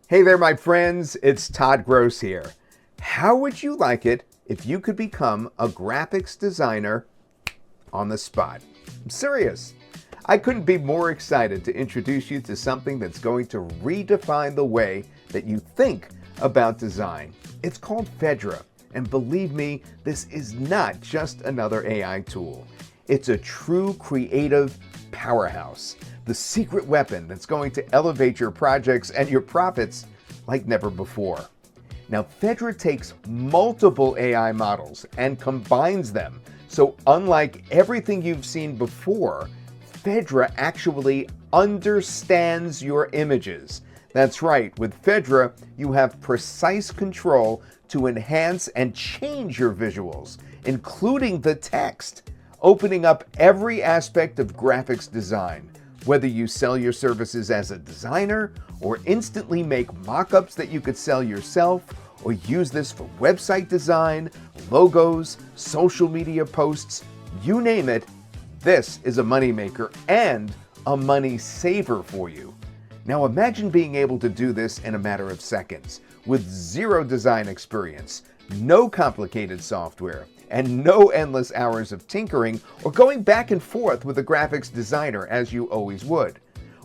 Hey there, my friends. It's Todd Gross here. How would you like it if you could become a graphics designer on the spot? I'm serious. I couldn't be more excited to introduce you to something that's going to redefine the way that you think about design. It's called Phedra, and believe me, this is not just another AI tool. It's a true creative powerhouse, the secret weapon that's going to elevate your projects and your profits like never before. Now, Phedra takes multiple AI models and combines them. So unlike everything you've seen before, Phedra actually understands your images. That's right, with Phedra, you have precise control to enhance and change your visuals, including the text, opening up every aspect of graphics design. Whether you sell your services as a designer, or instantly make mock-ups that you could sell yourself, or use this for website design, logos, social media posts, you name it, this is a moneymaker and a money saver for you. Now imagine being able to do this in a matter of seconds, with zero design experience, no complicated software, and no endless hours of tinkering or going back and forth with a graphics designer as you always would.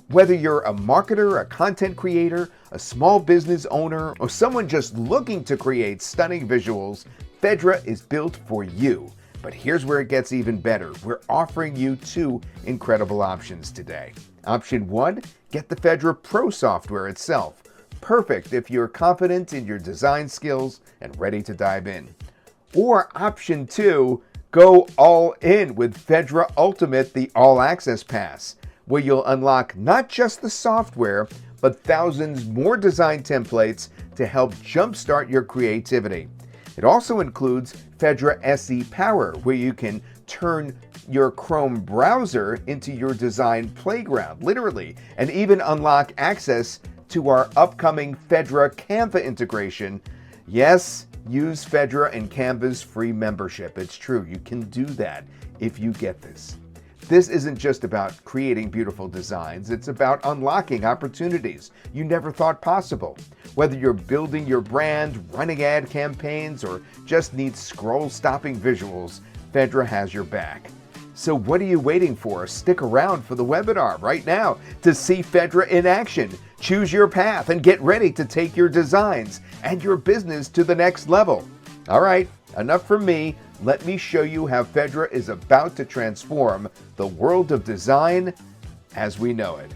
Whether you're a marketer, a content creator, a small business owner, or someone just looking to create stunning visuals, Phedra is built for you. But here's where it gets even better. We're offering you two incredible options today. Option 1, get the Phedra Pro software itself. Perfect if you're confident in your design skills and ready to dive in. Or option 2, go all in with Phedra Ultimate, the All Access Pass, where you'll unlock not just the software, but thousands more design templates to help jumpstart your creativity. It also includes Phedra SE Power, where you can turn your Chrome browser into your design playground, literally, and even unlock access to our upcoming Phedra Canva integration. Yes, use Phedra and Canva's free membership. It's true, you can do that if you get this. This isn't just about creating beautiful designs, it's about unlocking opportunities you never thought possible. Whether you're building your brand, running ad campaigns, or just need scroll-stopping visuals, Phedra has your back. So what are you waiting for? Stick around for the webinar right now to see Phedra in action. Choose your path and get ready to take your designs and your business to the next level. All right, enough from me. Let me show you how Phedra is about to transform the world of design as we know it.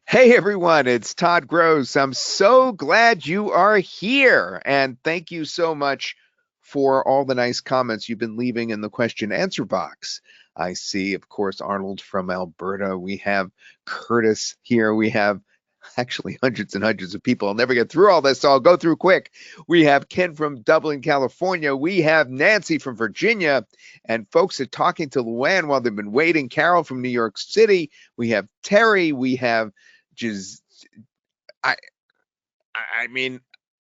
Hey everyone, it's Todd Gross. I'm so glad you are here, and thank you so much for all the nice comments you've been leaving in the question answer box. I see, of course, Arnold from Alberta. We have Curtis here. We have actually hundreds and hundreds of people. I'll never get through all this, so I'll go through quick. We have Ken from Dublin, California. We have Nancy from Virginia, and folks are talking to Luann while they've been waiting. Carol from New York City. We have Terry. We have just I mean,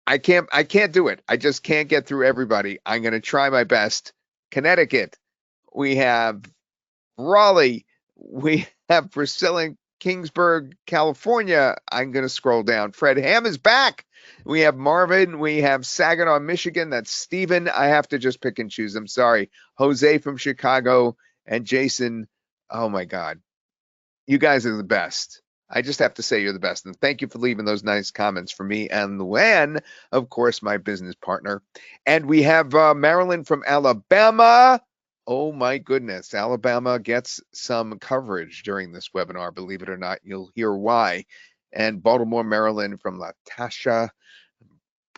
I can't do it. I just can't get through everybody. I'm going to try my best. Connecticut, we have Raleigh, we have Priscilla in Kingsburg, California. I'm going to scroll down. Fred Ham is back. We have Marvin. We have Saginaw, Michigan. That's Stephen. I have to just pick and choose. I'm sorry. Jose from Chicago and Jason. Oh, my God. You guys are the best. I just have to say you're the best. And thank you for leaving those nice comments for me and Luann, of course, my business partner. And we have Marilyn from Alabama. Oh, my goodness. Alabama gets some coverage during this webinar. Believe it or not, you'll hear why. And Baltimore, Maryland from Latasha.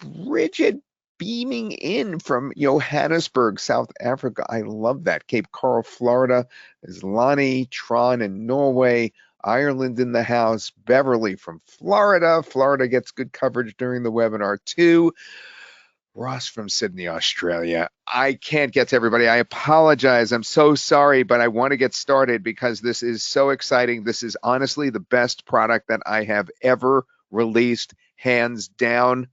Bridget beaming in from Johannesburg, South Africa. I love that. Cape Coral, Florida. Is Lonnie, Tron in Norway. Ireland in the house. Beverly from Florida. Florida gets good coverage during the webinar too. Ross from Sydney, Australia. I can't get to everybody. I apologize. I'm so sorry, but I want to get started because this is so exciting. This is honestly the best product that I have ever released, hands down.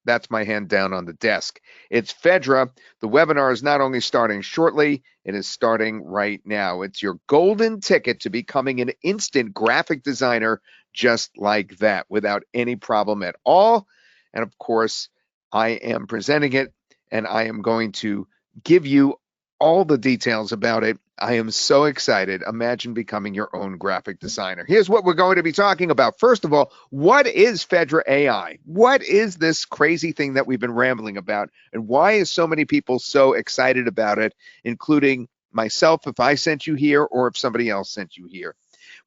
That's my hand down on the desk. It's Phedra. The webinar is not only starting shortly, it is starting right now. It's your golden ticket to becoming an instant graphic designer just like that without any problem at all. And of course, I am presenting it and I am going to give you all the details about it. I am so excited. Imagine becoming your own graphic designer. Here's what we're going to be talking about. First of all, what is Phedra AI? What is this crazy thing that we've been rambling about? And why is so many people so excited about it, including myself, if I sent you here or if somebody else sent you here?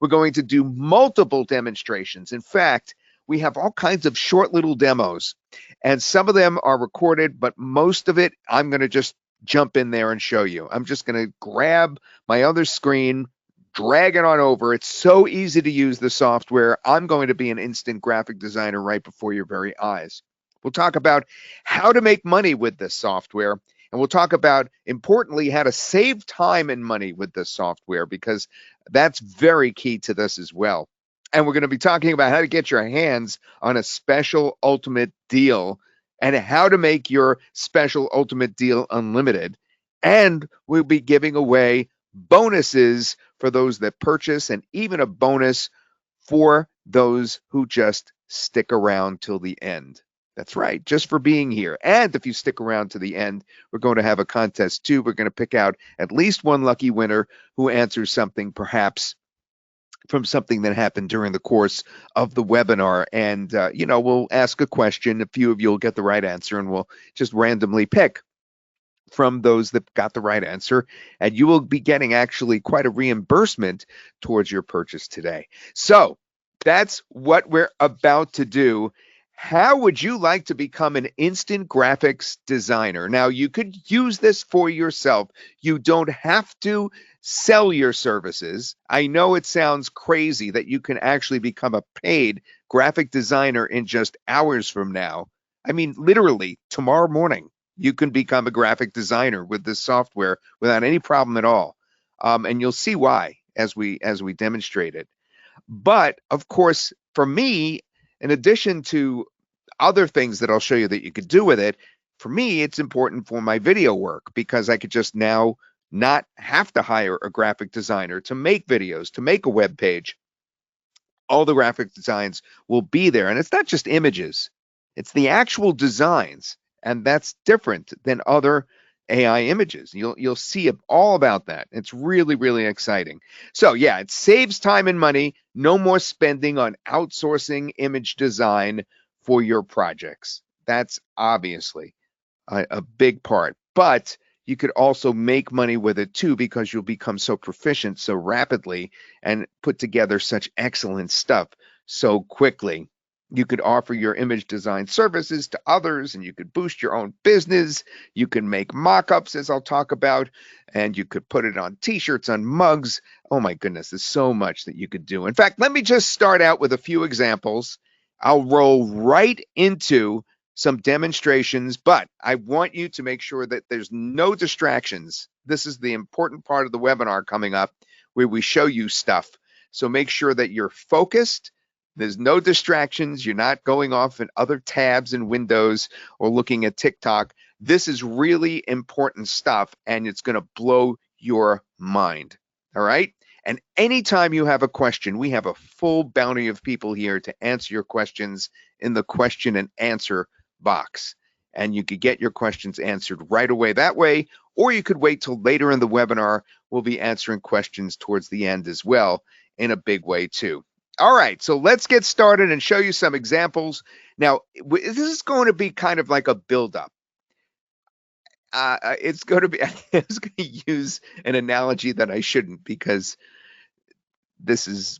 We're going to do multiple demonstrations. In fact, we have all kinds of short little demos, and some of them are recorded, but most of it I'm going to just jump in there and show you. I'm just going to grab my other screen, drag it on over. It's so easy to use the software. I'm going to be an instant graphic designer right before your very eyes. We'll talk about how to make money with this software, and we'll talk about, importantly, how to save time and money with this software, because that's very key to this as well. And we're going to be talking about how to get your hands on a special ultimate deal and how to make your special ultimate deal unlimited. And we'll be giving away bonuses for those that purchase, and even a bonus for those who just stick around till the end. That's right, just for being here. And if you stick around to the end, we're going to have a contest too. We're going to pick out at least one lucky winner who answers something perhaps from something that happened during the course of the webinar. And, we'll ask a question. A few of you will get the right answer, and we'll just randomly pick from those that got the right answer. And you will be getting actually quite a reimbursement towards your purchase today. So that's what we're about to do. How would you like to become an instant graphics designer? Now, you could use this for yourself. You don't have to sell your services. I know it sounds crazy that you can actually become a paid graphic designer in just hours from now. I mean, literally tomorrow morning, you can become a graphic designer with this software without any problem at all. And you'll see why as we demonstrate it. But of course, for me, in addition to other things that I'll show you that you could do with it, for me, it's important for my video work, because I could just now not have to hire a graphic designer to make videos, to make a web page. All the graphic designs will be there. And it's not just images, it's the actual designs. And that's different than other AI images. You'll see all about that. It's really, really exciting. So yeah, it saves time and money. No more spending on outsourcing image design for your projects. That's obviously a big part. But you could also make money with it too, because you'll become so proficient so rapidly and put together such excellent stuff so quickly. You could offer your image design services to others, and you could boost your own business. You can make mock-ups, as I'll talk about, and you could put it on t-shirts, on mugs. Oh my goodness, there's so much that you could do. In fact, let me just start out with a few examples. I'll roll right into some demonstrations, but I want you to make sure that there's no distractions. This is the important part of the webinar coming up, where we show you stuff. So make sure that you're focused. There's no distractions. You're not going off in other tabs and windows or looking at TikTok. This is really important stuff, and it's going to blow your mind. All right? And anytime you have a question, we have a full bounty of people here to answer your questions in the question and answer box. And you could get your questions answered right away that way, or you could wait till later in the webinar. We'll be answering questions towards the end as well in a big way too. All right, so let's get started and show you some examples. Now, this is going to be kind of like a build-up. It's going to be, I was going to use an analogy that I shouldn't because this is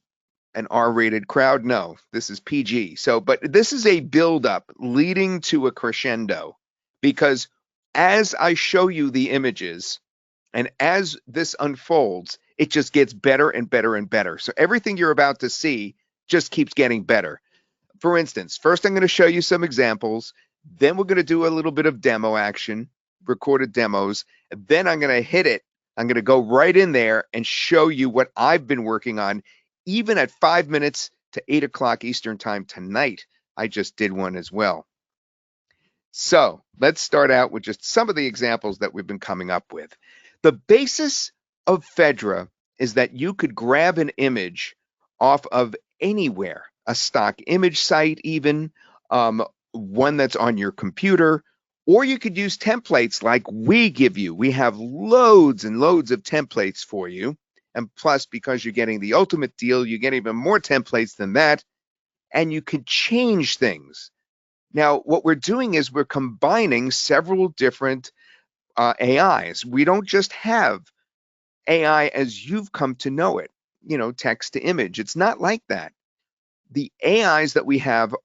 an R-rated crowd. No, this is PG. So, but this is a build-up leading to a crescendo, because as I show you the images and as this unfolds, it just gets better and better and better. So everything you're about to see just keeps getting better. For instance, first I'm going to show you some examples. Then we're going to do a little bit of demo action, recorded demos. And then I'm going to hit it. I'm going to go right in there and show you what I've been working on, even at 5 minutes to 8 o'clock Eastern time tonight. I just did one as well. So let's start out with just some of the examples that we've been coming up with. The basis of Phedra is that you could grab an image off of anywhere, a stock image site even, one that's on your computer, or you could use templates like we give you. We have loads and loads of templates for you. And plus, because you're getting the ultimate deal, you get even more templates than that, and you can change things. Now, what we're doing is we're combining several different AIs. We don't just have AI as you've come to know it, text to image. It's not like that. The AIs that we have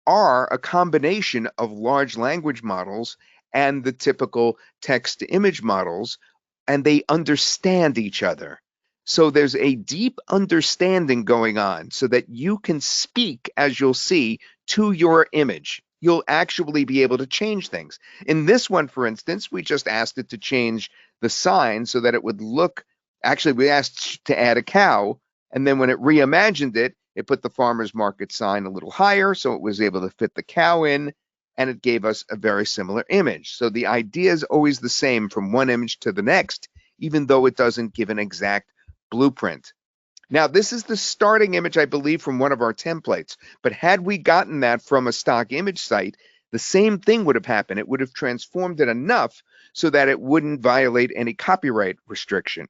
are a combination of large language models and the typical text to image models, and they understand each other. So there's a deep understanding going on so that you can speak, as you'll see, to your image. You'll actually be able to change things. In this one, for instance, we just asked it to change the sign so that it would look, actually we asked to add a cow, and then when it reimagined it, it put the farmer's market sign a little higher so it was able to fit the cow in, and it gave us a very similar image. So the idea is always the same from one image to the next, even though it doesn't give an exact blueprint. Now, this is the starting image, I believe, from one of our templates. But had we gotten that from a stock image site, the same thing would have happened. It would have transformed it enough so that it wouldn't violate any copyright restriction,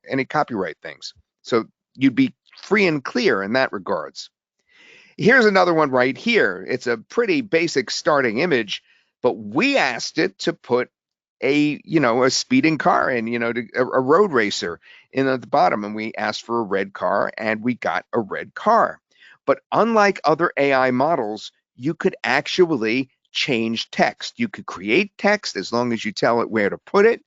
any copyright things. So you'd be free and clear in that regards. Here's another one right here. It's a pretty basic starting image, but we asked it to put a speeding car in, a road racer in at the bottom, and we asked for a red car and we got a red car. But unlike other AI models, you could actually change text. You could create text as long as you tell it where to put it,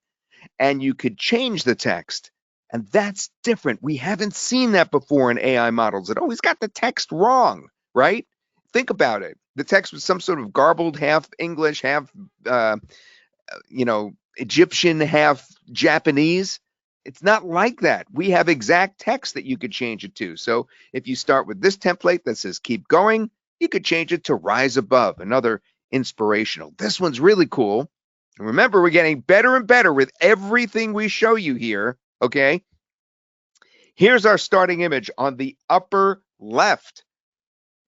and you could change the text. And that's different. We haven't seen that before in AI models. It always got the text wrong, right? Think about it. The text was some sort of garbled, half English, half Egyptian, half Japanese. It's not like that. We have exact text that you could change it to. So if you start with this template that says keep going, you could change it to rise above, another inspirational. This one's really cool. And remember, we're getting better and better with everything we show you here, okay? Here's our starting image on the upper left.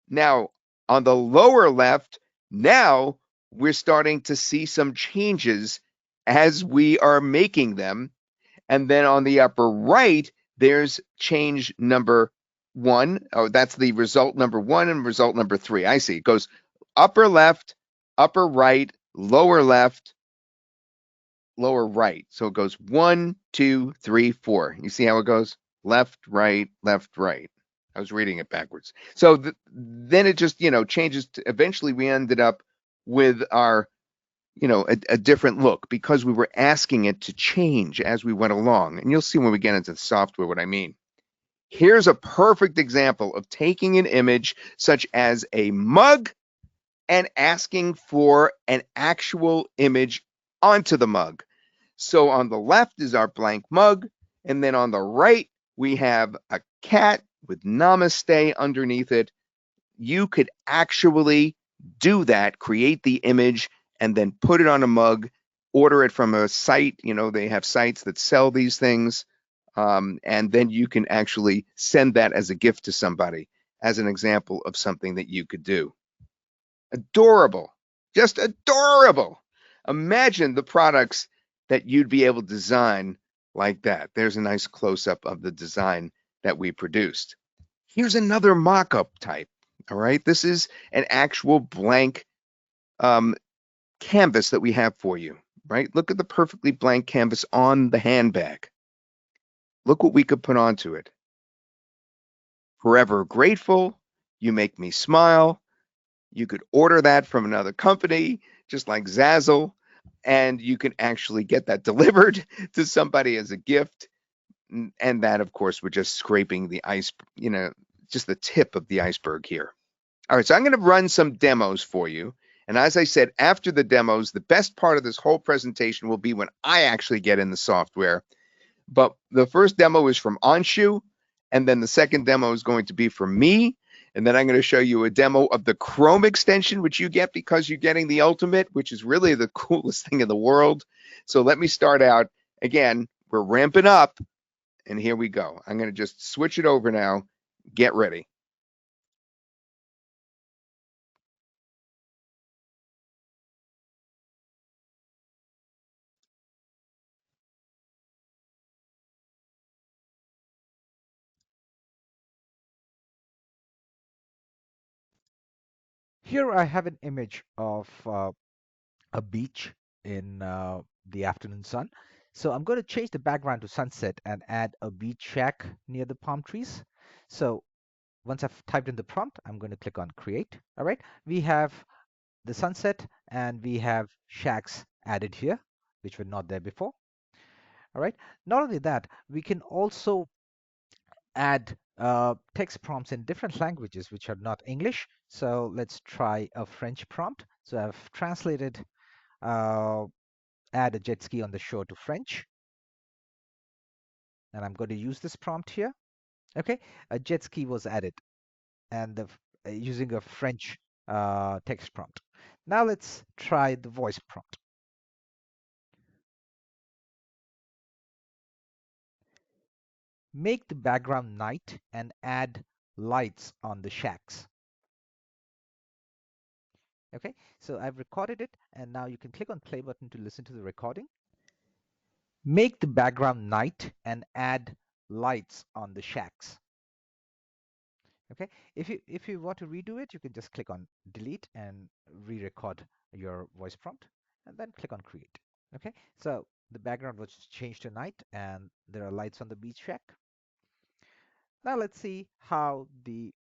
Now, on the lower left, now we're starting to see some changes as we are making them. And then on the upper right, there's change number 1. Oh, that's the result number 1 and result number 3. I see. It goes upper left, upper right, lower left, lower right. So it goes 1, 2, 3, 4. You see how it goes? Left, right, left, right. I was reading it backwards. So then it just, changes. Eventually, we ended up with our, a different look because we were asking it to change as we went along. And you'll see when we get into the software what I mean. Here's a perfect example of taking an image such as a mug and asking for an actual image onto the mug. So on the left is our blank mug, and then on the right, we have a cat with namaste underneath it. You could actually do that, create the image, and then put it on a mug, order it from a site. They have sites that sell these things. And then you can actually send that as a gift to somebody as an example of something that you could do. Adorable, just adorable. Imagine the products that you'd be able to design like that. There's a nice close-up of the design that we produced. Here's another mock-up type. All right, this is an actual blank canvas that we have for you, right? Look at the perfectly blank canvas on the handbag. Look what we could put onto it. Forever grateful, you make me smile. You could order that from another company, just like Zazzle, and you can actually get that delivered to somebody as a gift. And that, of course, we're just scraping the ice, just the tip of the iceberg here. All right, so I'm going to run some demos for you. And as I said, after the demos, the best part of this whole presentation will be when I actually get in the software. But the first demo is from Anshu, and then the second demo is going to be from me. And then I'm going to show you a demo of the Chrome extension, which you get because you're getting the Ultimate, which is really the coolest thing in the world. So let me start out. Again, we're ramping up, and here we go. I'm going to just switch it over now. Get ready. Here I have an image of a beach in the afternoon sun. So I'm going to change the background to sunset and add a beach shack near the palm trees. So once I've typed in the prompt, I'm going to click on create. All right. We have the sunset and we have shacks added here, which were not there before. All right. Not only that, we can also add text prompts in different languages which are not English. So let's try a French prompt. So I've translated uh, add a jet ski on the shore to French. And I'm going to use this prompt here. Okay, a jet ski was added and using a French text prompt. Now let's try the voice prompt. Make the background night and add lights on the shacks. Okay, so I've recorded it and now you can click on play button to listen to the recording. Make the background night and add lights on the shacks. Okay, if you want to redo it, you can just click on delete and re-record your voice prompt and then click on create. Okay, so the background was changed to night and there are lights on the beach shack. Now let's see how the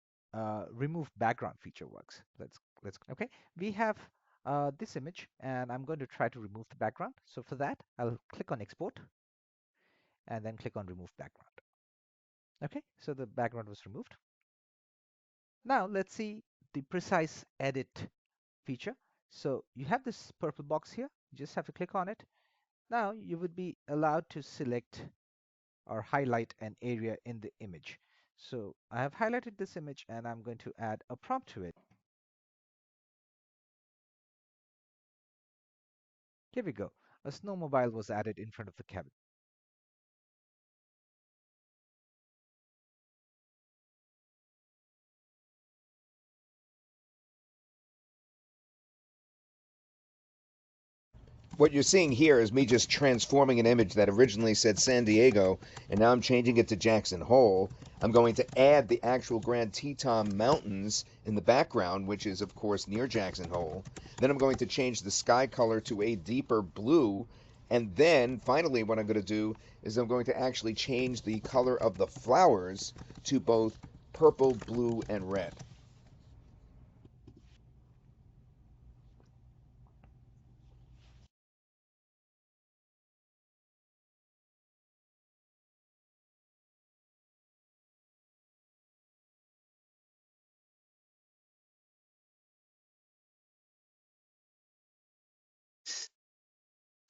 remove background feature works. Let's okay, we have this image and I'm going to try to remove the background. So for that, I'll click on export and then click on remove background. Okay, so the background was removed. Now let's see the precise edit feature. So you have this purple box here. You just have to click on it. Now you would be allowed to select or highlight an area in the image. So I have highlighted this image and I'm going to add a prompt to it. Here we go. A snowmobile was added in front of the cabin. What you're seeing here is me just transforming an image that originally said San Diego, and now I'm changing it to Jackson Hole. I'm going to add the actual Grand Teton Mountains in the background, which is, of course, near Jackson Hole. Then I'm going to change the sky color to a deeper blue. And then, finally, what I'm going to do is I'm going to actually change the color of the flowers to both purple, blue, and red.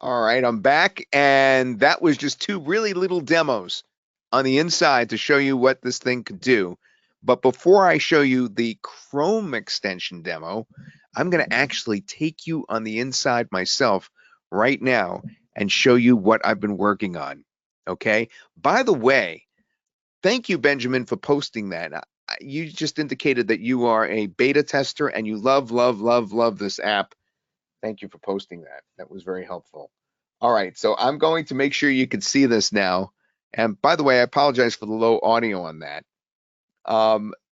All right, I'm back, and that was just two really little demos on the inside to show you what this thing could do. But before I show you the Chrome extension demo, I'm going to actually take you on the inside myself right now and show you what I've been working on. Okay. By the way, thank you, Benjamin, for posting that. You just indicated that you are a beta tester and you love, love, love, love this app. Thank you for posting that. That was very helpful. All right, so I'm going to make sure you can see this now. And by the way, I apologize for the low audio on that.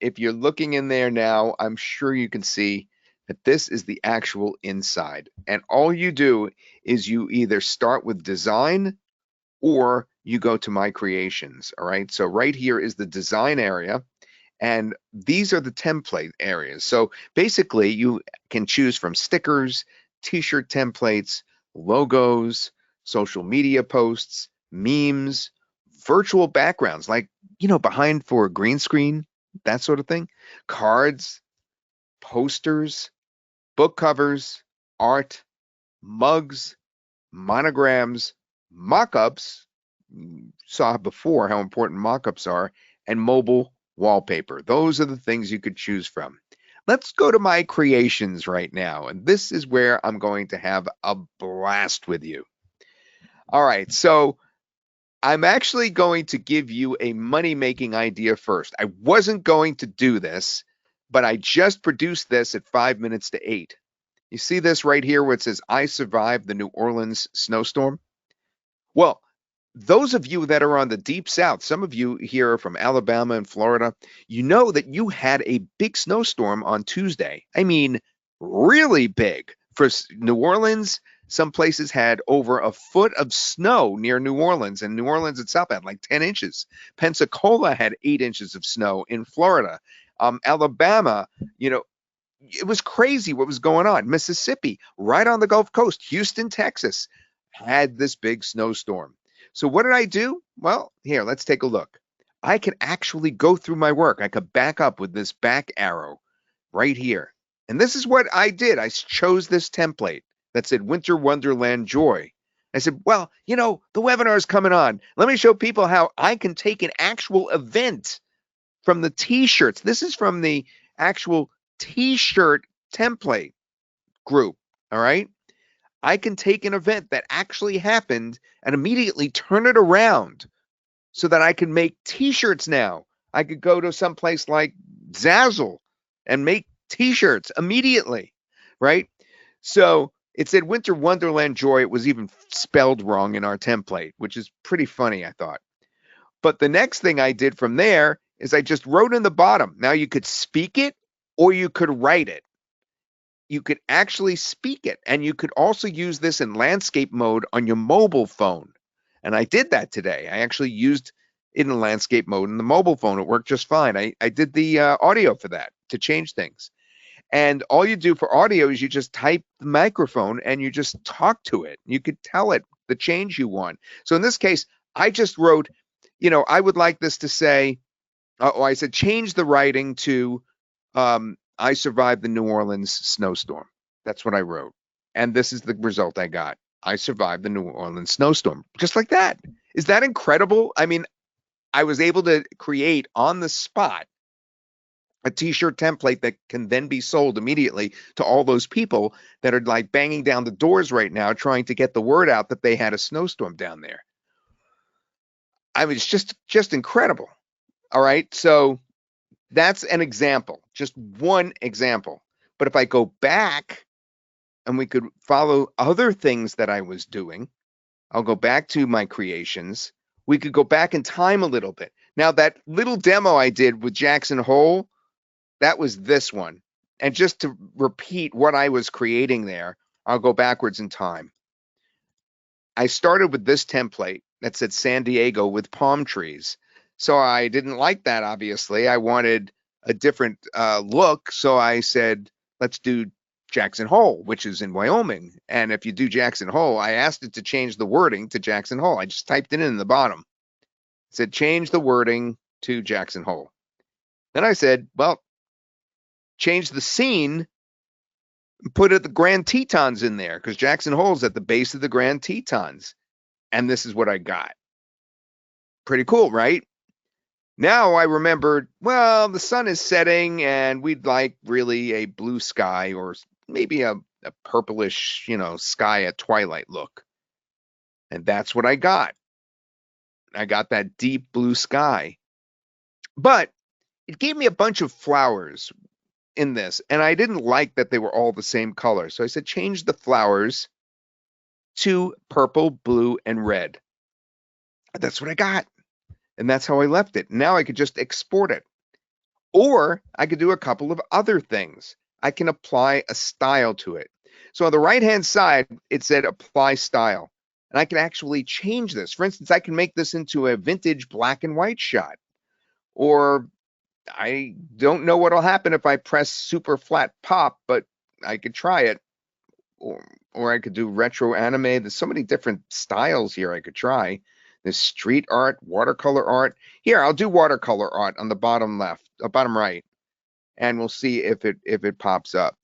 If you're looking in there now, I'm sure you can see that this is the actual inside. And all you do is you either start with design or you go to my creations. All right, so right here is the design area. And these are the template areas. So basically, you can choose from stickers, t-shirt templates, logos, social media posts, memes, virtual backgrounds, like, behind for a green screen, that sort of thing, cards, posters, book covers, art, mugs, monograms, mock-ups, saw before how important mock-ups are, and mobile wallpaper. Those are the things you could choose from. Let's go to my creations right now, and this is where I'm going to have a blast with you. All right, so I'm actually going to give you a money-making idea first. I wasn't going to do this, but I just produced this at 5 minutes to 8. You see this right here where it says, I survived the New Orleans snowstorm? Well, those of you that are on the deep south, some of you here are from Alabama and Florida, you know that you had a big snowstorm on Tuesday. I mean, really big. For New Orleans, some places had over a foot of snow near New Orleans, and New Orleans itself had like 10 inches. Pensacola had 8 inches of snow in Florida. Alabama, it was crazy what was going on. Mississippi, right on the Gulf Coast, Houston, Texas, had this big snowstorm. So what did I do? Well, here, let's take a look. I can actually go through my work. I could back up with this back arrow right here. And this is what I did. I chose this template that said Winter Wonderland Joy. I said, well, the webinar is coming on. Let me show people how I can take an actual event from the t-shirts. This is from the actual t-shirt template group. All right. I can take an event that actually happened and immediately turn it around so that I can make t-shirts now. I could go to some place like Zazzle and make t-shirts immediately, right? So it said Winter Wonderland Joy. It was even spelled wrong in our template, which is pretty funny, I thought. But the next thing I did from there is I just wrote in the bottom. Now you could speak it or you could write it. You could actually speak it, and you could also use this in landscape mode on your mobile phone. And I did that today. I actually used it in landscape mode in the mobile phone. It worked just fine. I did the audio for that to change things. And all you do for audio is you just type the microphone and you just talk to it. You could tell it the change you want. So in this case, I just wrote, I would like this to say, I said, change the writing to, I survived the New Orleans snowstorm. That's what I wrote. And this is the result I got. I survived the New Orleans snowstorm. Just like that. Is that incredible? I mean, I was able to create on the spot a t-shirt template that can then be sold immediately to all those people that are like banging down the doors right now trying to get the word out that they had a snowstorm down there. I mean, it's just incredible. All right. So that's an example, just one example. But if I go back and we could follow other things that I was doing, I'll go back to my creations. We could go back in time a little bit. Now, that little demo I did with Jackson Hole, that was this one. And just to repeat what I was creating there, I'll go backwards in time. I started with this template that said San Diego with palm trees. So I didn't like that, obviously. I wanted a different look. So I said, let's do Jackson Hole, which is in Wyoming. And if you do Jackson Hole, I asked it to change the wording to Jackson Hole. I just typed it in the bottom. It said, change the wording to Jackson Hole. Then I said, well, change the scene, put the Grand Tetons in there because Jackson Hole's at the base of the Grand Tetons. And this is what I got. Pretty cool, right? Now I remembered, well, the sun is setting and we'd like really a blue sky or maybe a purplish, sky at twilight look. And that's what I got. I got that deep blue sky. But it gave me a bunch of flowers in this, and I didn't like that they were all the same color. So I said, change the flowers to purple, blue, and red. That's what I got. And that's how I left it. Now I could just export it. Or I could do a couple of other things. I can apply a style to it. So on the right-hand side, it said apply style. And I can actually change this. For instance, I can make this into a vintage black and white shot. Or I don't know what'll happen if I press super flat pop, but I could try it. Or I could do retro anime. There's so many different styles here I could try. There's street art, watercolor art. Here, I'll do watercolor art on the bottom left, bottom right, and we'll see if it pops up.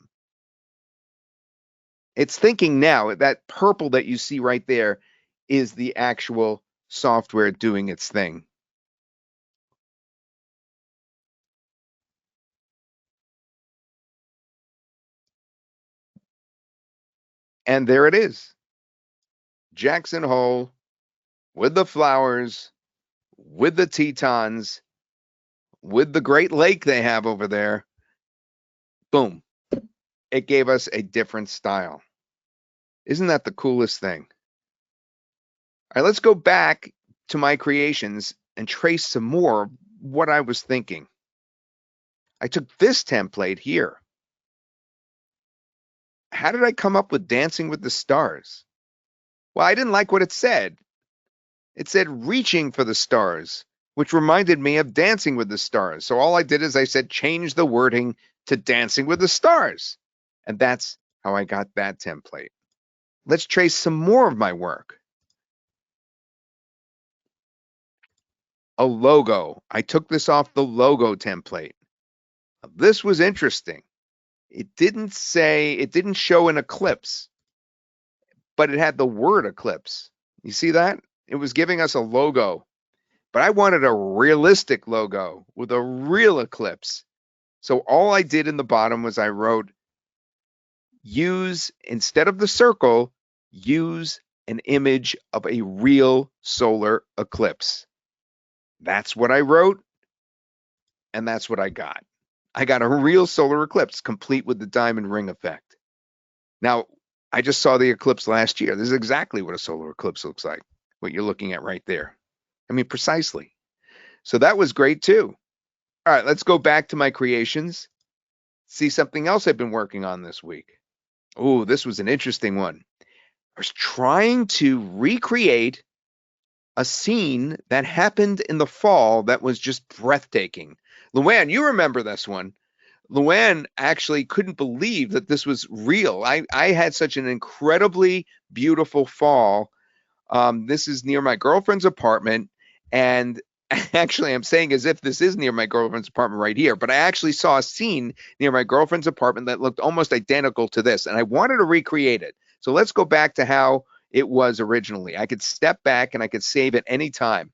It's thinking now. That purple that you see right there is the actual software doing its thing. And there it is. Jackson Hole with the flowers, with the Tetons, with the Great Lake they have over there. Boom. It gave us a different style. Isn't that the coolest thing? All right, let's go back to my creations and trace some more of what I was thinking. I took this template here. How did I come up with Dancing with the Stars? Well, I didn't like what it said. It said reaching for the stars, which reminded me of Dancing with the Stars. So all I did is I said change the wording to Dancing with the Stars. And that's how I got that template. Let's trace some more of my work. A logo. I took this off the logo template. This was interesting. It didn't show an eclipse, but it had the word eclipse. You see that? It was giving us a logo, but I wanted a realistic logo with a real eclipse. So all I did in the bottom was I wrote, instead of the circle, use an image of a real solar eclipse. That's what I wrote, and that's what I got. I got a real solar eclipse, complete with the diamond ring effect. Now, I just saw the eclipse last year. This is exactly what a solar eclipse looks like, what you're looking at right there. I mean, precisely. So that was great too. All right, let's go back to my creations. See something else I've been working on this week. Oh, this was an interesting one. I was trying to recreate a scene that happened in the fall that was just breathtaking. Luann, you remember this one. Luann actually couldn't believe that this was real. I had such an incredibly beautiful fall. This is near my girlfriend's apartment, and actually I'm saying as if this is near my girlfriend's apartment right here, but I actually saw a scene near my girlfriend's apartment that looked almost identical to this, and I wanted to recreate it. So let's go back to how it was originally. I could step back and I could save at any time.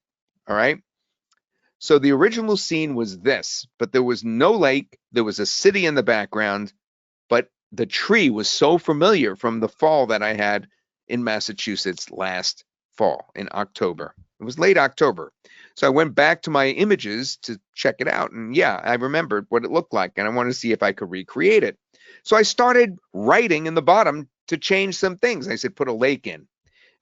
All right. So the original scene was this, but there was no lake. There was a city in the background, but the tree was so familiar from the fall that I had in Massachusetts last fall in October. It was late October. So I went back to my images to check it out. And yeah, I remembered what it looked like, and I wanted to see if I could recreate it. So I started writing in the bottom to change some things. I said, put a lake in.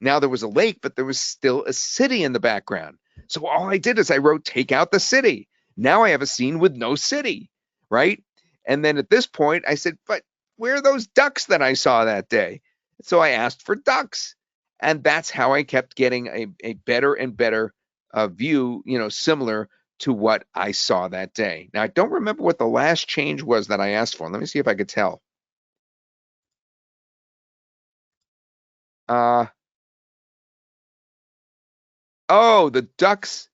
Now there was a lake, but there was still a city in the background. So all I did is I wrote, take out the city. Now I have a scene with no city, right? And then at this point, I said, but where are those ducks that I saw that day? So I asked for ducks. And that's how I kept getting a better and better view, similar to what I saw that day. Now, I don't remember what the last change was that I asked for. Let me see if I could tell. Oh, the ducks.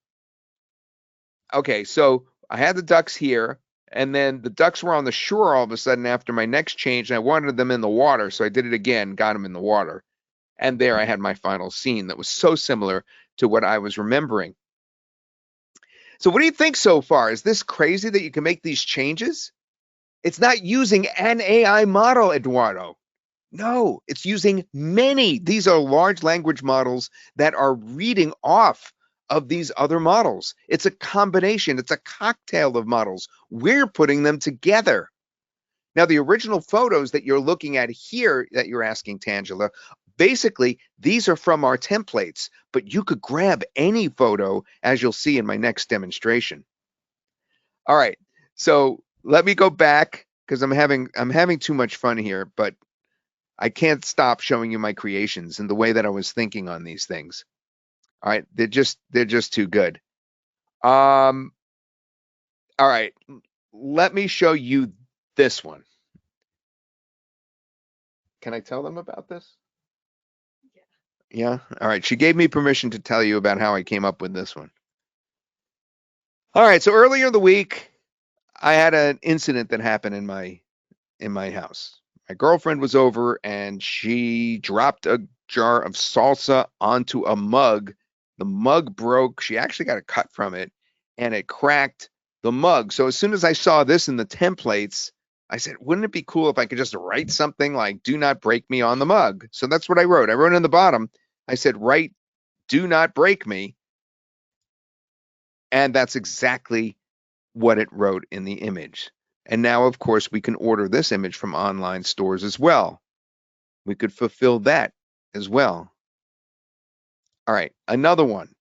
Okay, so I had the ducks here, and then the ducks were on the shore all of a sudden after my next change, and I wanted them in the water, so I did it again, got them in the water. And there I had my final scene that was so similar to what I was remembering. So what do you think so far? Is this crazy that you can make these changes? It's not using an AI model, Eduardo. No, it's using many. These are large language models that are reading off of these other models. It's a combination, it's a cocktail of models. We're putting them together. Now, the original photos that you're looking at here that you're asking, Tangela, basically, these are from our templates, but you could grab any photo, as you'll see in my next demonstration. All right, so let me go back because I'm having too much fun here, but I can't stop showing you my creations and the way that I was thinking on these things. All right, they're just too good. All right, let me show you this one. Can I tell them about this? Yeah. All right. She gave me permission to tell you about how I came up with this one. All right. So earlier in the week, I had an incident that happened in my house. My girlfriend was over and she dropped a jar of salsa onto a mug. The mug broke. She actually got a cut from it and it cracked the mug. So as soon as I saw this in the templates, I said, wouldn't it be cool if I could just write something like "do not break me" on the mug? So that's what I wrote. I wrote on the bottom, I said, write "do not break me." And that's exactly what it wrote in the image. And now, of course, we can order this image from online stores as well. We could fulfill that as well. All right, another one.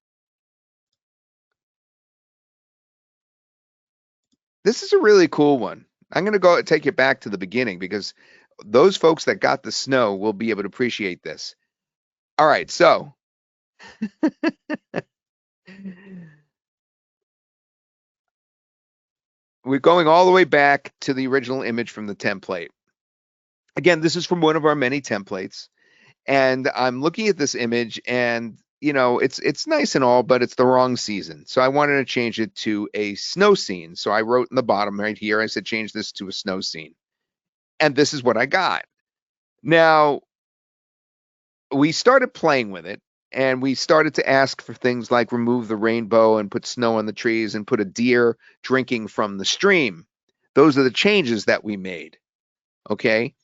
This is a really cool one. I'm going to go take it back to the beginning because those folks that got the snow will be able to appreciate this. All right, so we're going all the way back to the original image from the template. Again, this is from one of our many templates. And I'm looking at this image and it's nice and all, but it's the wrong season. So I wanted to change it to a snow scene. So I wrote in the bottom right here, I said, change this to a snow scene. And this is what I got. Now, we started playing with it and we started to ask for things like remove the rainbow and put snow on the trees and put a deer drinking from the stream. Those are the changes that we made. Okay.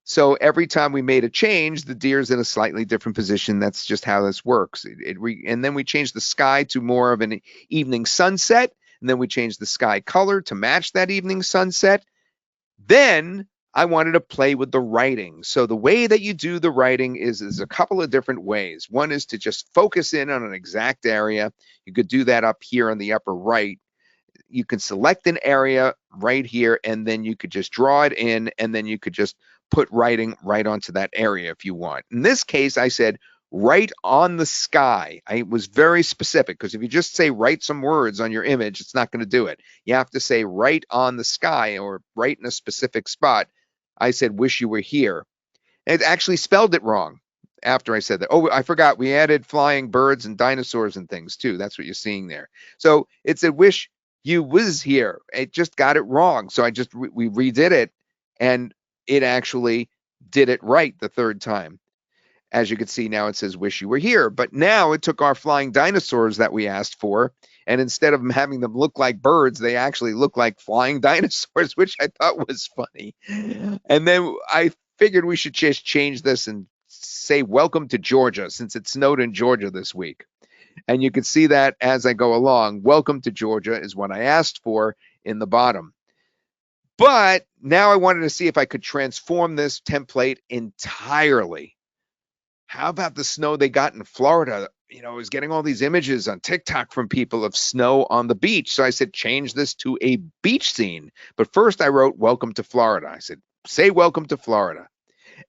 So every time we made a change, the deer's in a slightly different position. That's just how this works. And then we changed the sky to more of an evening sunset. And then we changed the sky color to match that evening sunset. Then I wanted to play with the writing. So the way that you do the writing is a couple of different ways. One is to just focus in on an exact area. You could do that up here on the upper right. You can select an area right here, and then you could just draw it in, and then you could just put writing right onto that area if you want. In this case, I said, write on the sky. I was very specific because if you just say write some words on your image, it's not going to do it. You have to say write on the sky or write in a specific spot. I said, wish you were here. And it actually spelled it wrong after I said that. Oh, I forgot. We added flying birds and dinosaurs and things too. That's what you're seeing there. So it said, wish you was here. It just got it wrong. So we redid it and it actually did it right the third time. As you can see now, it says wish you were here. But now it took our flying dinosaurs that we asked for, and instead of having them look like birds, they actually look like flying dinosaurs, which I thought was funny. And then I figured we should just change this and say welcome to Georgia, since it snowed in Georgia this week. And you can see that as I go along. Welcome to Georgia is what I asked for in the bottom. But now I wanted to see if I could transform this template entirely. How about the snow they got in Florida? I was getting all these images on TikTok from people of snow on the beach. So I said, change this to a beach scene. But first I wrote, welcome to Florida. I said, say welcome to Florida.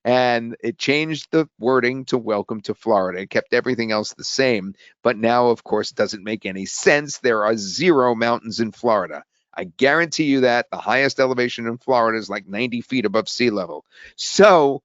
And it changed the wording to welcome to Florida. It kept everything else the same. But now, of course, it doesn't make any sense. There are 0 mountains in Florida. I guarantee you that the highest elevation in Florida is like 90 feet above sea level. So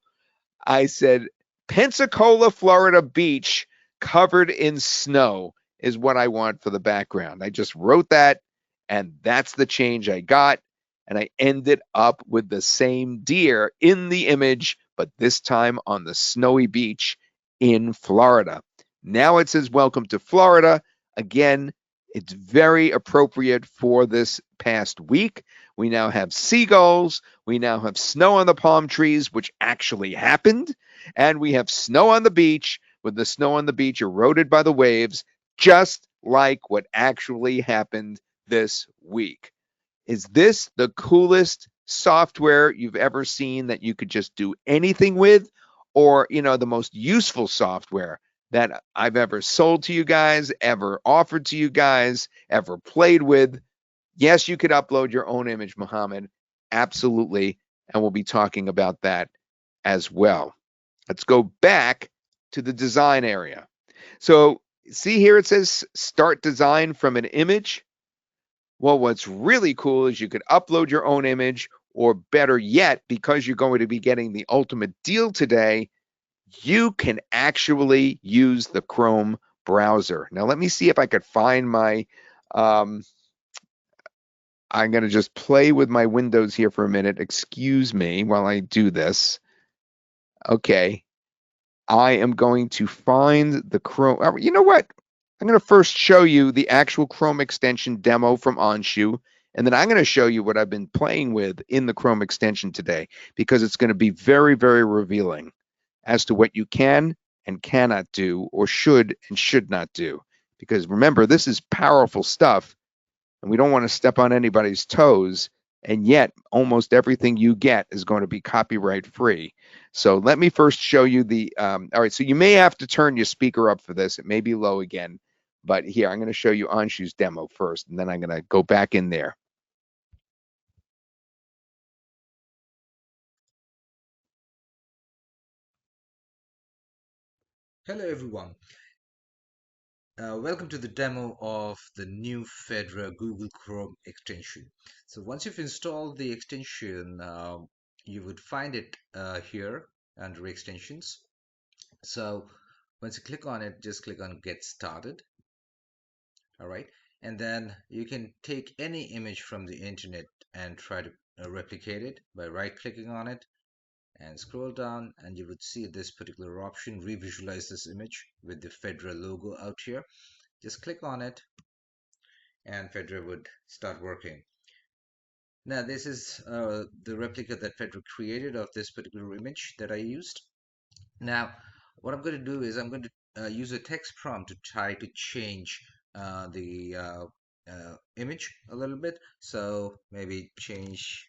I said, Pensacola, Florida beach covered in snow is what I want for the background. I just wrote that, and that's the change I got. And I ended up with the same deer in the image, but this time on the snowy beach in Florida. Now it says, welcome to Florida. Again, it's very appropriate for this past week. We now have seagulls. We now have snow on the palm trees, which actually happened. And we have snow on the beach, with the snow on the beach eroded by the waves, just like what actually happened this week. Is this the coolest software you've ever seen that you could just do anything with? Or, the most useful software that I've ever sold to you guys, ever offered to you guys, ever played with? Yes, you could upload your own image, Mohammed. Absolutely. And we'll be talking about that as well. Let's go back to the design area. So see here, it says start design from an image. Well, what's really cool is you could upload your own image, or better yet, because you're going to be getting the ultimate deal today, you can actually use the Chrome browser. Now, let me see if I could find my, I'm going to just play with my windows here for a minute. Excuse me while I do this. Okay. I am going to find the Chrome. You know what? I'm going to first show you the actual Chrome extension demo from Onshu, and then I'm going to show you what I've been playing with in the Chrome extension today, because it's going to be very, very revealing as to what you can and cannot do, or should and should not do. Because remember, this is powerful stuff, and we don't want to step on anybody's toes. And yet, almost everything you get is going to be copyright free. So let me first show you the, all right, so you may have to turn your speaker up for this. It may be low again, but here, I'm going to show you Anshu's demo first, and then I'm going to go back in there. Hello everyone. Welcome to the demo of the new Phedra Google Chrome extension. So once you've installed the extension, you would find it here under extensions. So once you click on it, just click on Get Started. All right, and then you can take any image from the internet and try to replicate it by right-clicking on it and scroll down, and you would see this particular option, revisualize this image with the Phedra logo out here. Just click on it and Phedra would start working. Now this is the replica that Phedra created of this particular image that I used. Now what I'm going to do is I'm going to use a text prompt to try to change the image a little bit. So maybe change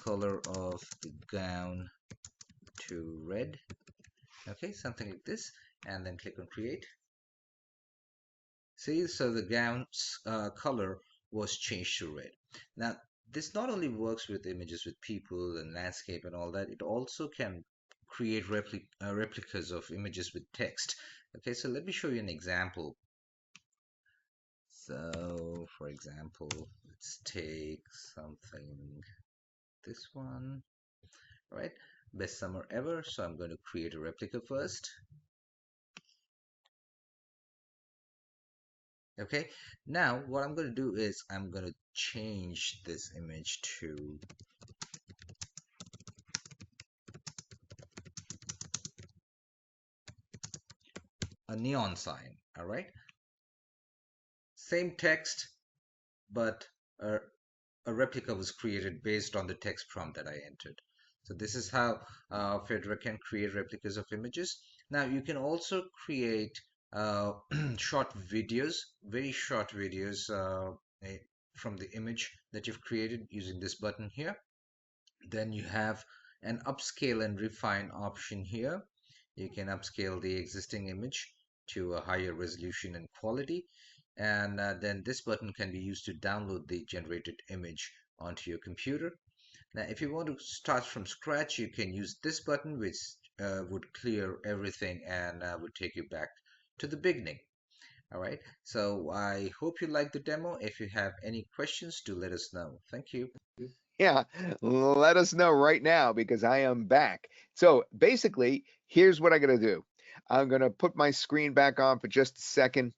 color of the gown to red. Okay, something like this, and then click on create. See, so the gown's color was changed to red. Now, this not only works with images with people and landscape and all that, it also can create replicas of images with text. Okay, so let me show you an example. So, for example, let's take something, this one, right? Best summer ever. So I'm going to create a replica first. Okay, now what I'm going to do is I'm going to change this image to a neon sign. All right, same text, but a replica was created based on the text prompt that I entered. So this is how Phedra can create replicas of images. Now you can also create short videos, very short videos from the image that you've created using this button here. Then you have an upscale and refine option here. You can upscale the existing image to a higher resolution and quality. And then this button can be used to download the generated image onto your computer. Now, if you want to start from scratch, you can use this button, which would clear everything and would take you back to the beginning. All right. So I hope you like the demo. If you have any questions, do let us know. Thank you. Yeah, let us know right now, because I am back. So basically, here's what I'm going to do. I'm going to put my screen back on for just a second,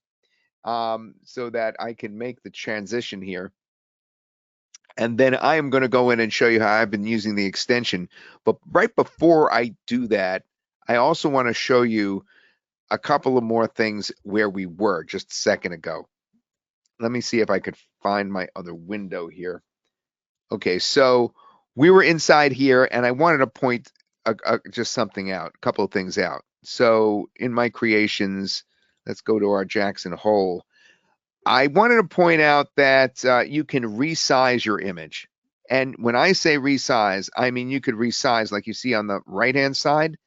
so that I can make the transition here. And then I am going to go in and show you how I've been using the extension. But right before I do that, I also want to show you a couple of more things where we were just a second ago. Let me see if I could find my other window here. Okay, so we were inside here, and I wanted to point just something out, a couple of things out. So in my creations, let's go to our Jackson Hole. I wanted to point out that you can resize your image. And when I say resize, I mean you could resize like you see on the right-hand side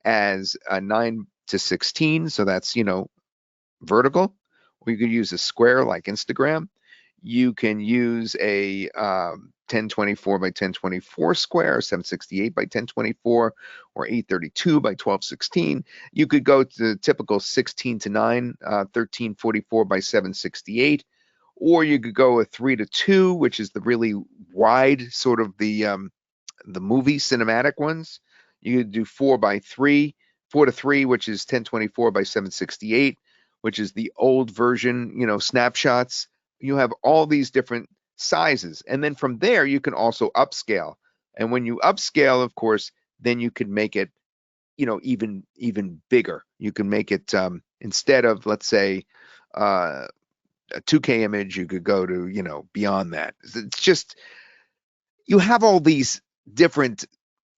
as a 9:16. So that's, vertical. Or you could use a square like Instagram. You can use a 1024 by 1024 square, 768 by 1024, or 832 by 1216. You could go to the typical 16 to 9, 1344 by 768, or you could go a 3 to 2, which is the really wide sort of the movie cinematic ones. You could do 4 by 3, 4 to 3, which is 1024 by 768, which is the old version, snapshots. You have all these different sizes. And then from there, you can also upscale. And when you upscale, of course, then you can make it, even bigger. You can make it instead of, let's say, a 2K image, you could go to, beyond that. It's just, you have all these different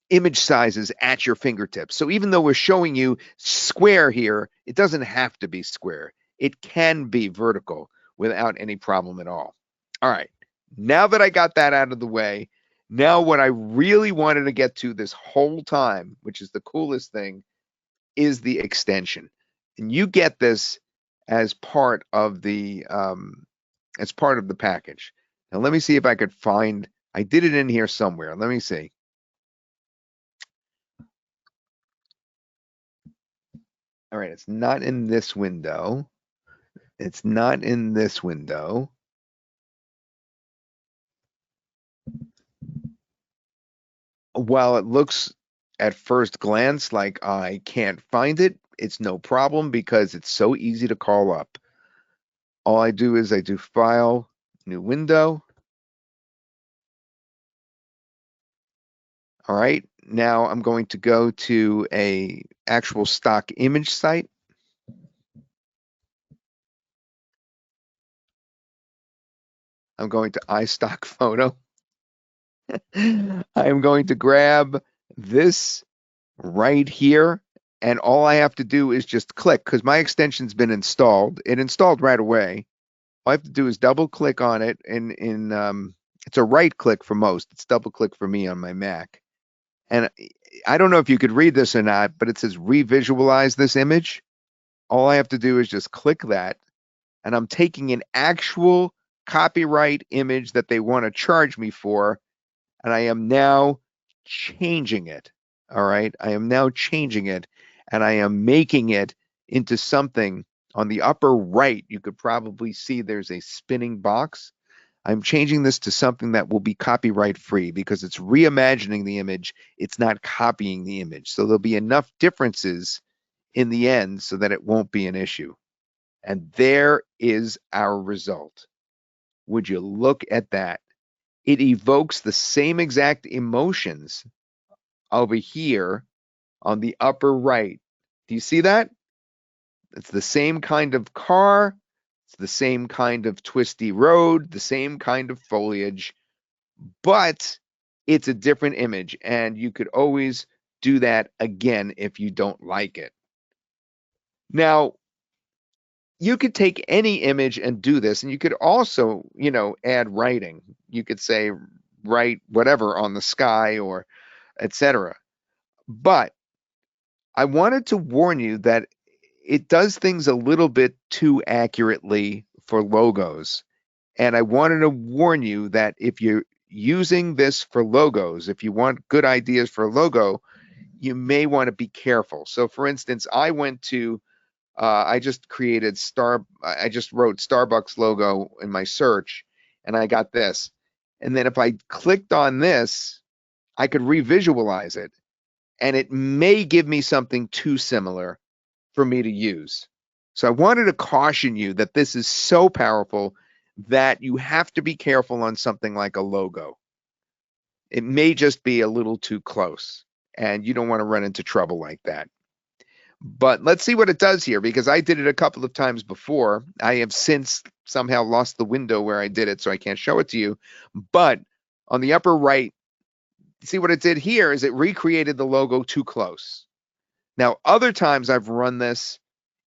image sizes at your fingertips. So even though we're showing you square here, it doesn't have to be square. It can be vertical without any problem at all. All right, now that I got that out of the way, now what I really wanted to get to this whole time, which is the coolest thing, is the extension. And you get this as part of the package. Now let me see if I could find, I did it in here somewhere. Let me see. All right, it's not in this window. It's not in this window. While it looks at first glance like I can't find it, it's no problem because it's so easy to call up. All I do is I do File, New Window. All right, now I'm going to go to a actual stock image site. I'm going to iStock Photo. I'm going to grab this right here, and all I have to do is just click because my extension's been installed. It installed right away. All I have to do is double click on it, and it's a right click for most. It's double click for me on my Mac. And I don't know if you could read this or not, but it says revisualize this image. All I have to do is just click that, and I'm taking an actual copyright image that they want to charge me for, and I am now changing it. All right. I am now changing it, and I am making it into something on the upper right. You could probably see there's a spinning box. I'm changing this to something that will be copyright free because it's reimagining the image. It's not copying the image. So there'll be enough differences in the end so that it won't be an issue. And there is our result. Would you look at that? It evokes the same exact emotions over here on the upper right. Do you see that? It's the same kind of car. It's the same kind of twisty road, the same kind of foliage, but it's a different image. And you could always do that again if you don't like it. Now, you could take any image and do this, and you could also, add writing. You could say, write whatever on the sky or etc. But I wanted to warn you that it does things a little bit too accurately for logos. And I wanted to warn you that if you're using this for logos, if you want good ideas for a logo, you may want to be careful. So for instance, I just wrote Starbucks logo in my search, and I got this. And then if I clicked on this, I could revisualize it, and it may give me something too similar for me to use. So I wanted to caution you that this is so powerful that you have to be careful on something like a logo. It may just be a little too close, and you don't want to run into trouble like that. But let's see what it does here, because I did it a couple of times before. I have since somehow lost the window where I did it, so I can't show it to you. But on the upper right, see what it did here is it recreated the logo too close. Now, other times I've run this,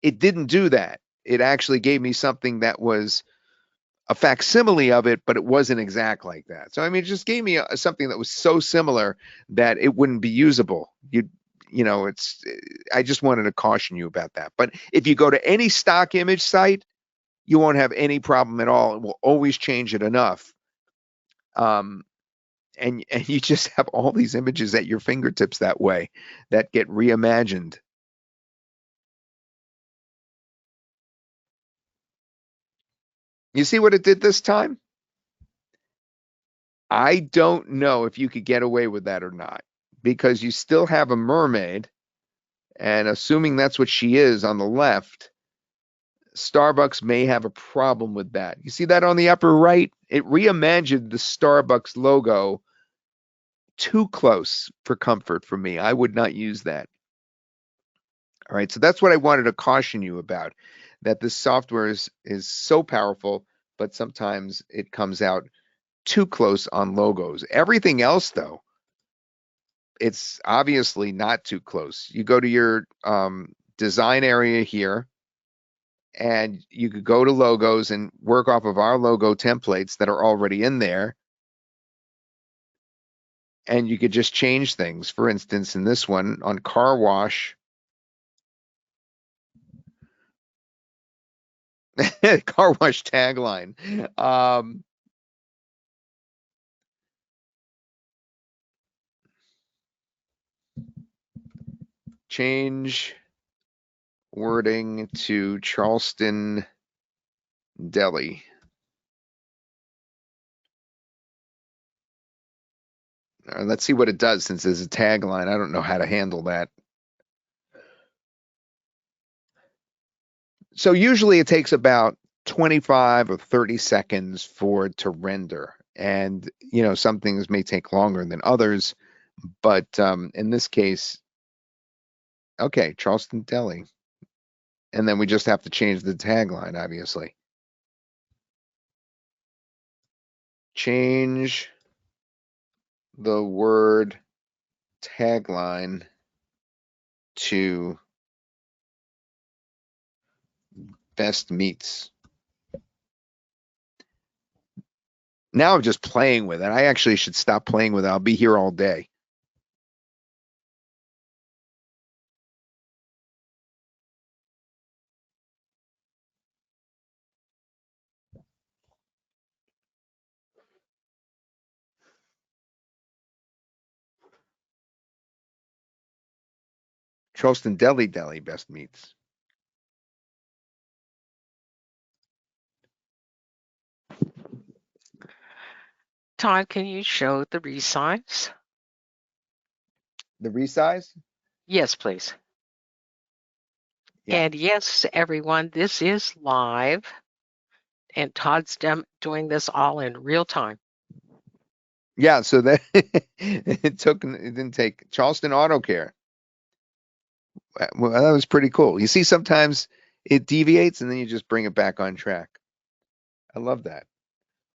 it didn't do that. It actually gave me something that was a facsimile of it, but it wasn't exact like that. So, I mean, it just gave me something that was so similar that it wouldn't be usable. I just wanted to caution you about that. But if you go to any stock image site, you won't have any problem at all. It will always change it enough. And you just have all these images at your fingertips that way that get reimagined. You see what it did this time? I don't know if you could get away with that or not, because you still have a mermaid, and assuming that's what she is on the left, Starbucks may have a problem with that. You see that on the upper right? It reimagined the Starbucks logo too close for comfort for me. I would not use that. All right, so that's what I wanted to caution you about, that this software is so powerful, but sometimes it comes out too close on logos. Everything else, though, it's obviously not too close. You go to your design area here, and you could go to logos and work off of our logo templates that are already in there. And you could just change things. For instance, in this one on car wash, car wash tagline. Change wording to Charleston Deli. Let's see what it does since there's a tagline. I don't know how to handle that. So usually it takes about 25 or 30 seconds for it to render. And, some things may take longer than others, but in this case, okay, Charleston Deli. And then we just have to change the tagline, obviously. Change the word tagline to best meats. Now I'm just playing with it. I actually should stop playing with it. I'll be here all day. Charleston Deli best meats. Todd, can you show the resize? The resize? Yes, please. Yeah. And yes, everyone, this is live, and Todd's doing this all in real time. Yeah, so that it didn't take Charleston Auto Care. Well, that was pretty cool. You see, sometimes it deviates and then you just bring it back on track. I love that.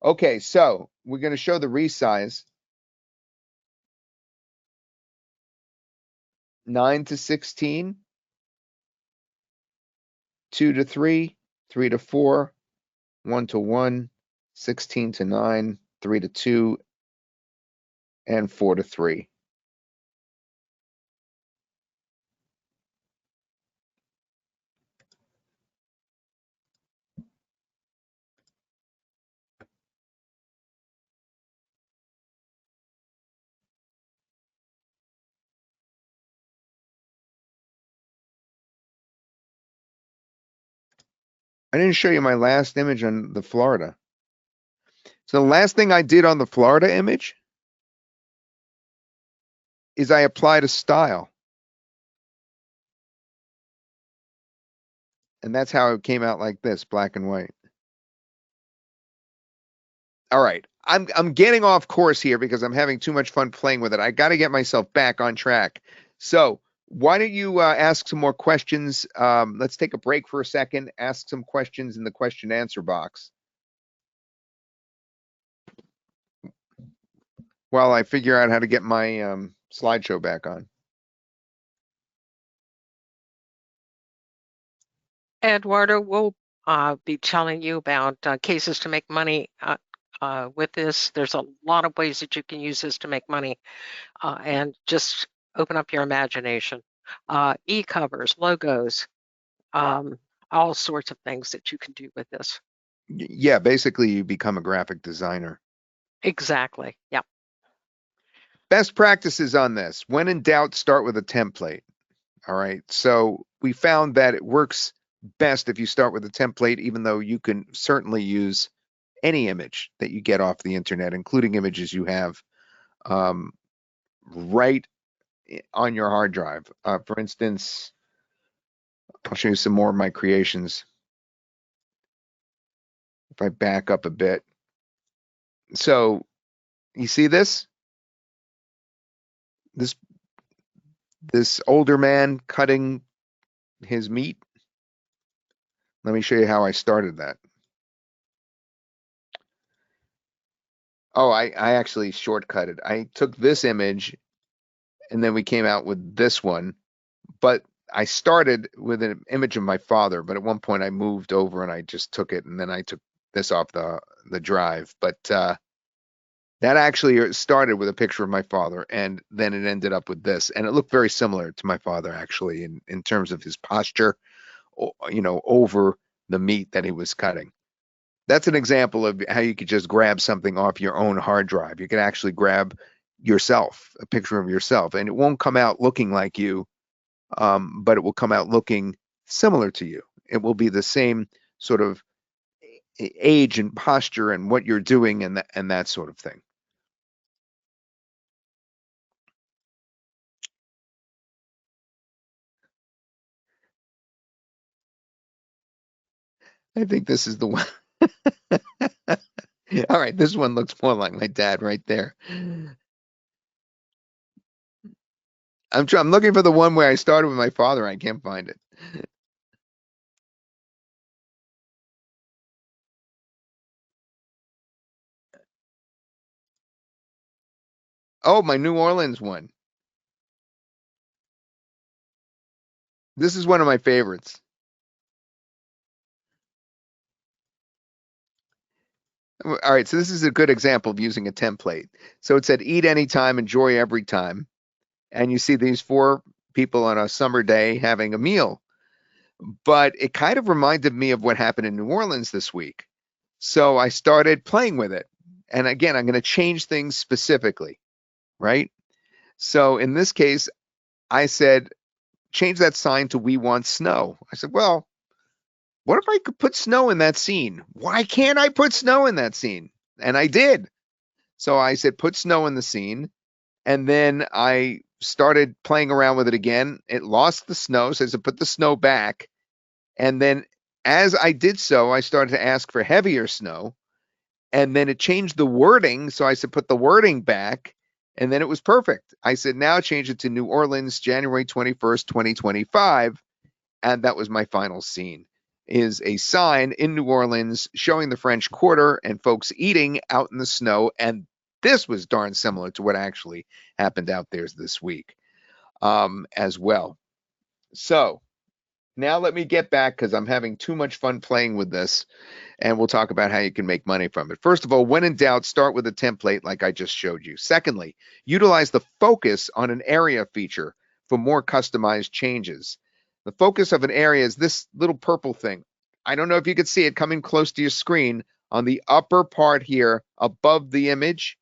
Okay, so we're going to show the resize. 9 to 16, 2 to 3, 3 to 4, 1 to 1, 16 to 9, 3 to 2, and 4 to 3. I didn't show you my last image on the Florida. So the last thing I did on the Florida image is I applied a style. And that's how it came out like this, black and white. All right. I'm getting off course here because I'm having too much fun playing with it. I got to get myself back on track. So why don't you ask some more questions? Let's take a break for a second. Ask some questions in the question answer box while I figure out how to get my slideshow back on. Eduardo, we'll be telling you about cases to make money with this. There's a lot of ways that you can use this to make money, and just open up your imagination. E-covers, logos, all sorts of things that you can do with this. Yeah, basically you become a graphic designer. Exactly. Yeah. Best practices on this. When in doubt, start with a template. All right. So we found that it works best if you start with a template, even though you can certainly use any image that you get off the internet, including images you have right on your hard drive. For instance, I'll show you some more of my creations. If I back up a bit. So you see this? This older man cutting his meat. Let me show you how I started that. Oh, I actually shortcutted. I took this image and then we came out with this one. But I started with an image of my father, but at one point I moved over and I just took it and then I took this off the drive. But that actually started with a picture of my father, and then it ended up with this. And it looked very similar to my father, actually, in terms of his posture, over the meat that he was cutting. That's an example of how you could just grab something off your own hard drive. You can actually grab yourself, a picture of yourself, and it won't come out looking like you, but it will come out looking similar to you. It will be the same sort of age and posture and what you're doing and that sort of thing. I think this is the one. All right, this one looks more like my dad right there. I'm looking for the one where I started with my father. I can't find it. Oh, my New Orleans one. This is one of my favorites. All right, so this is a good example of using a template. So it said, eat anytime, enjoy every time. And you see these four people on a summer day having a meal. But it kind of reminded me of what happened in New Orleans this week. So I started playing with it. And again, I'm going to change things specifically, right? So in this case, I said, change that sign to "We want snow." I said, well, what if I could put snow in that scene? Why can't I put snow in that scene? And I did. So I said, put snow in the scene. And then I started playing around with it again. It lost the snow. So I said, put the snow back. And then as I did so, I started to ask for heavier snow. And then it changed the wording. So I said, put the wording back. And then it was perfect. I said, now change it to New Orleans, January 21st, 2025. And that was my final scene, is a sign in New Orleans showing the French Quarter and folks eating out in the snow. And this was darn similar to what actually happened out there this week as well. So now let me get back because I'm having too much fun playing with this, and we'll talk about how you can make money from it. First of all, when in doubt, start with a template like I just showed you. Secondly, utilize the focus on an area feature for more customized changes. The focus of an area is this little purple thing. I don't know if you can see it coming close to your screen on the upper part here above the image.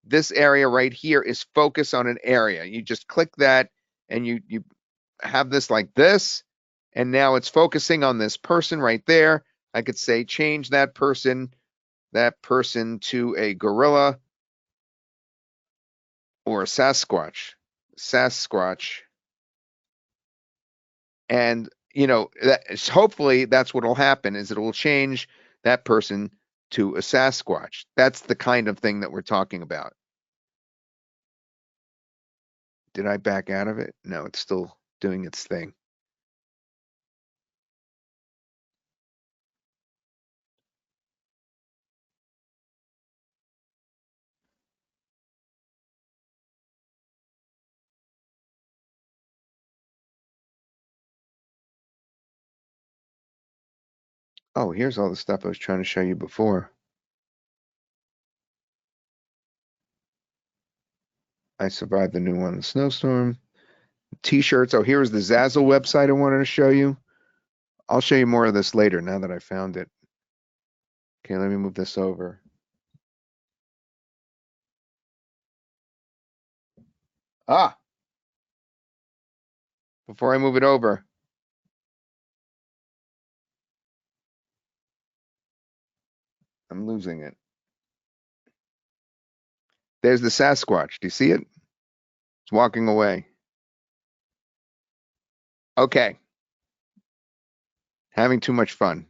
This area right here is focus on an area. You just click that and you have this like this, and now it's focusing on this person right there. I could say change that person to a gorilla or a Sasquatch. Sasquatch. And hopefully that's what will happen is it will change that person to a Sasquatch. That's the kind of thing that we're talking about. Did I back out of it? No, it's still doing its thing. Oh, here's all the stuff I was trying to show you before. I survived the new one, the snowstorm. T-shirts. Oh, here's the Zazzle website I wanted to show you. I'll show you more of this later now that I found it. Okay, let me move this over. Ah, before I move it over. I'm losing it. There's the Sasquatch. Do you see it? It's walking away. Okay. Having too much fun.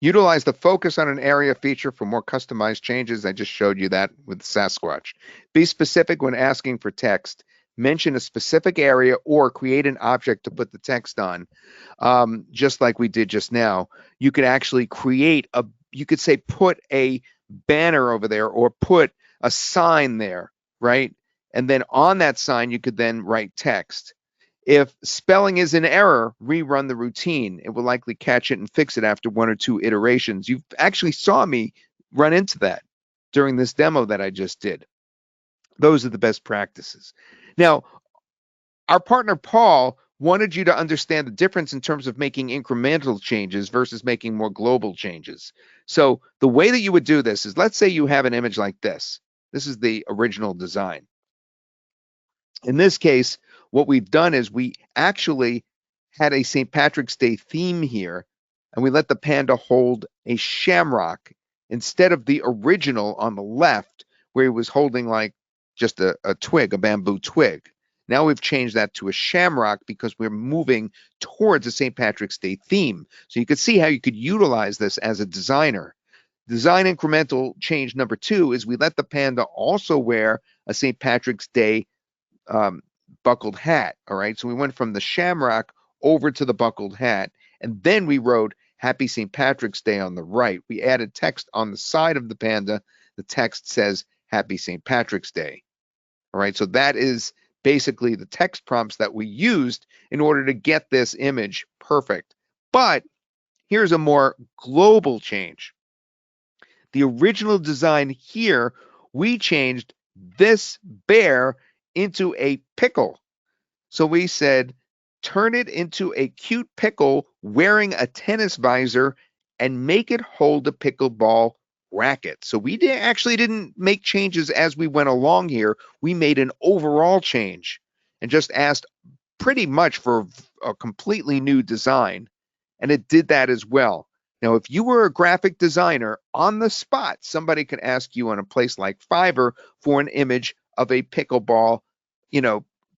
Utilize the focus on an area feature for more customized changes. I just showed you that with Sasquatch. Be specific when asking for text. Mention a specific area or create an object to put the text on. Just like we did just now. You could actually create you could say put a banner over there or put a sign there, right? And then on that sign, you could then write text. If spelling is in error, rerun the routine. It will likely catch it and fix it after 1 or 2 iterations. You actually saw me run into that during this demo that I just did. Those are the best practices. Now, our partner Paul wanted you to understand the difference in terms of making incremental changes versus making more global changes. So the way that you would do this is, let's say you have an image like this. This is the original design. In this case, what we've done is we actually had a St. Patrick's Day theme here, and we let the panda hold a shamrock instead of the original on the left, where he was holding like just a twig, a bamboo twig. Now we've changed that to a shamrock because we're moving towards a St. Patrick's Day theme. So you could see how you could utilize this as a designer. Design incremental change number 2 is we let the panda also wear a St. Patrick's Day buckled hat. All right. So we went from the shamrock over to the buckled hat. And then we wrote Happy St. Patrick's Day on the right. We added text on the side of the panda. The text says Happy St. Patrick's Day. All right. So that is basically the text prompts that we used in order to get this image perfect. But here's a more global change. The original design here, we changed this bear into a pickle. So we said, turn it into a cute pickle wearing a tennis visor and make it hold a pickleball racket. So we actually didn't make changes as we went along here. We made an overall change and just asked pretty much for a completely new design. And it did that as well. Now, if you were a graphic designer on the spot, somebody could ask you on a place like Fiverr for an image of a pickleball,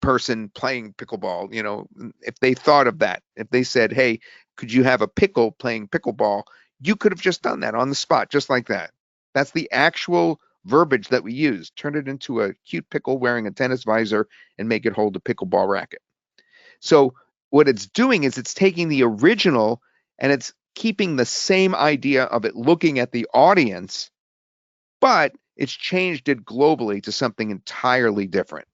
person playing pickleball, if they thought of that, if they said, hey, could you have a pickle playing pickleball? You could have just done that on the spot, just like that. That's the actual verbiage that we use. Turn it into a cute pickle wearing a tennis visor and make it hold a pickleball racket. So what it's doing is it's taking the original and it's keeping the same idea of it looking at the audience, but it's changed it globally to something entirely different.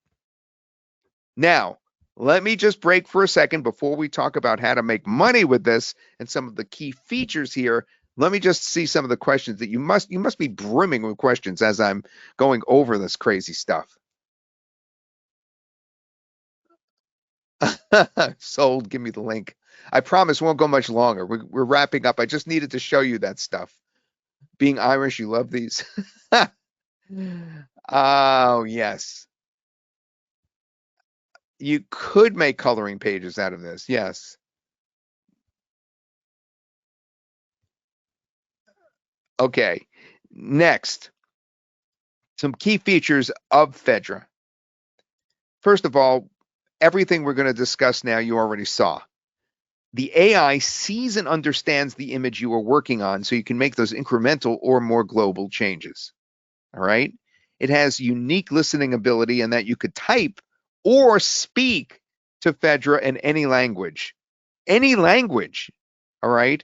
Now, let me just break for a second before we talk about how to make money with this and some of the key features here. Let me just see some of the questions that you must be brimming with questions as I'm going over this crazy stuff. Sold. Give me the link. I promise won't go much longer. We're wrapping up. I just needed to show you that stuff. Being Irish, you love these. Oh, yes. You could make coloring pages out of this. Yes. Okay. Next, some key features of Phedra. First of all, everything we're going to discuss now you already saw. The AI sees and understands the image you are working on, so you can make those incremental or more global changes. All right. It has unique listening ability in that you could type or speak to Phedra in any language. Any language. All right.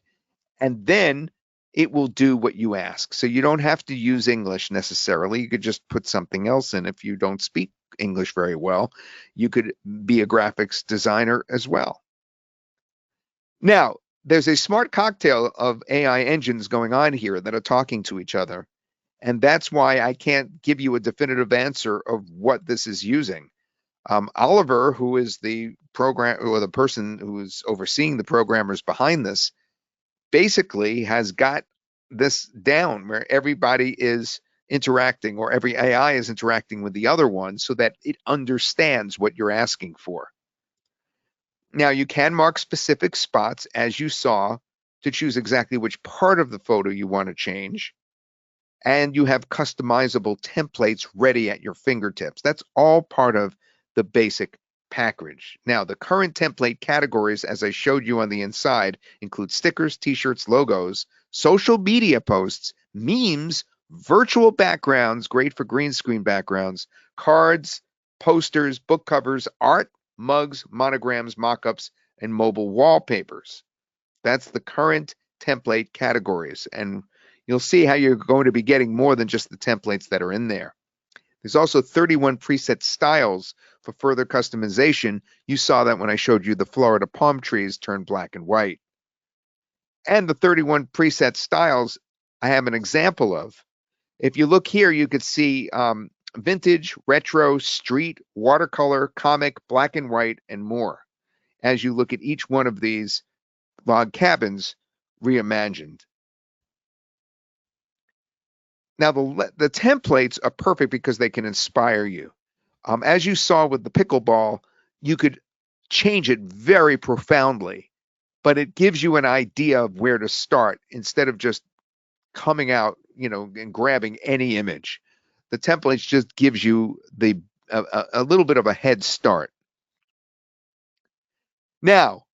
And then it will do what you ask. So you don't have to use English necessarily. You could just put something else in if you don't speak English very well. You could be a graphics designer as well. Now, there's a smart cocktail of AI engines going on here that are talking to each other. And that's why I can't give you a definitive answer of what this is using. Oliver, who is the program or the person who is overseeing the programmers behind this, basically has got this down where everybody is interacting or every AI is interacting with the other one so that it understands what you're asking for. Now, you can mark specific spots, as you saw, to choose exactly which part of the photo you want to change. And you have customizable templates ready at your fingertips. That's all part of the basic package. Now, the current template categories, as I showed you on the inside, include stickers, t-shirts, logos, social media posts, memes, virtual backgrounds, great for green screen backgrounds, cards, posters, book covers, art, mugs, monograms, mock-ups, and mobile wallpapers. That's the current template categories. And you'll see how you're going to be getting more than just the templates that are in there. There's also 31 preset styles for further customization. You saw that when I showed you the Florida palm trees turned black and white. And the 31 preset styles I have an example of. If you look here, you could see vintage, retro, street, watercolor, comic, black and white, and more. As you look at each one of these log cabins reimagined. Now, the templates are perfect because they can inspire you. As you saw with the pickleball, you could change it very profoundly, but it gives you an idea of where to start instead of just coming out, and grabbing any image. The templates just gives you a little bit of a head start. Now,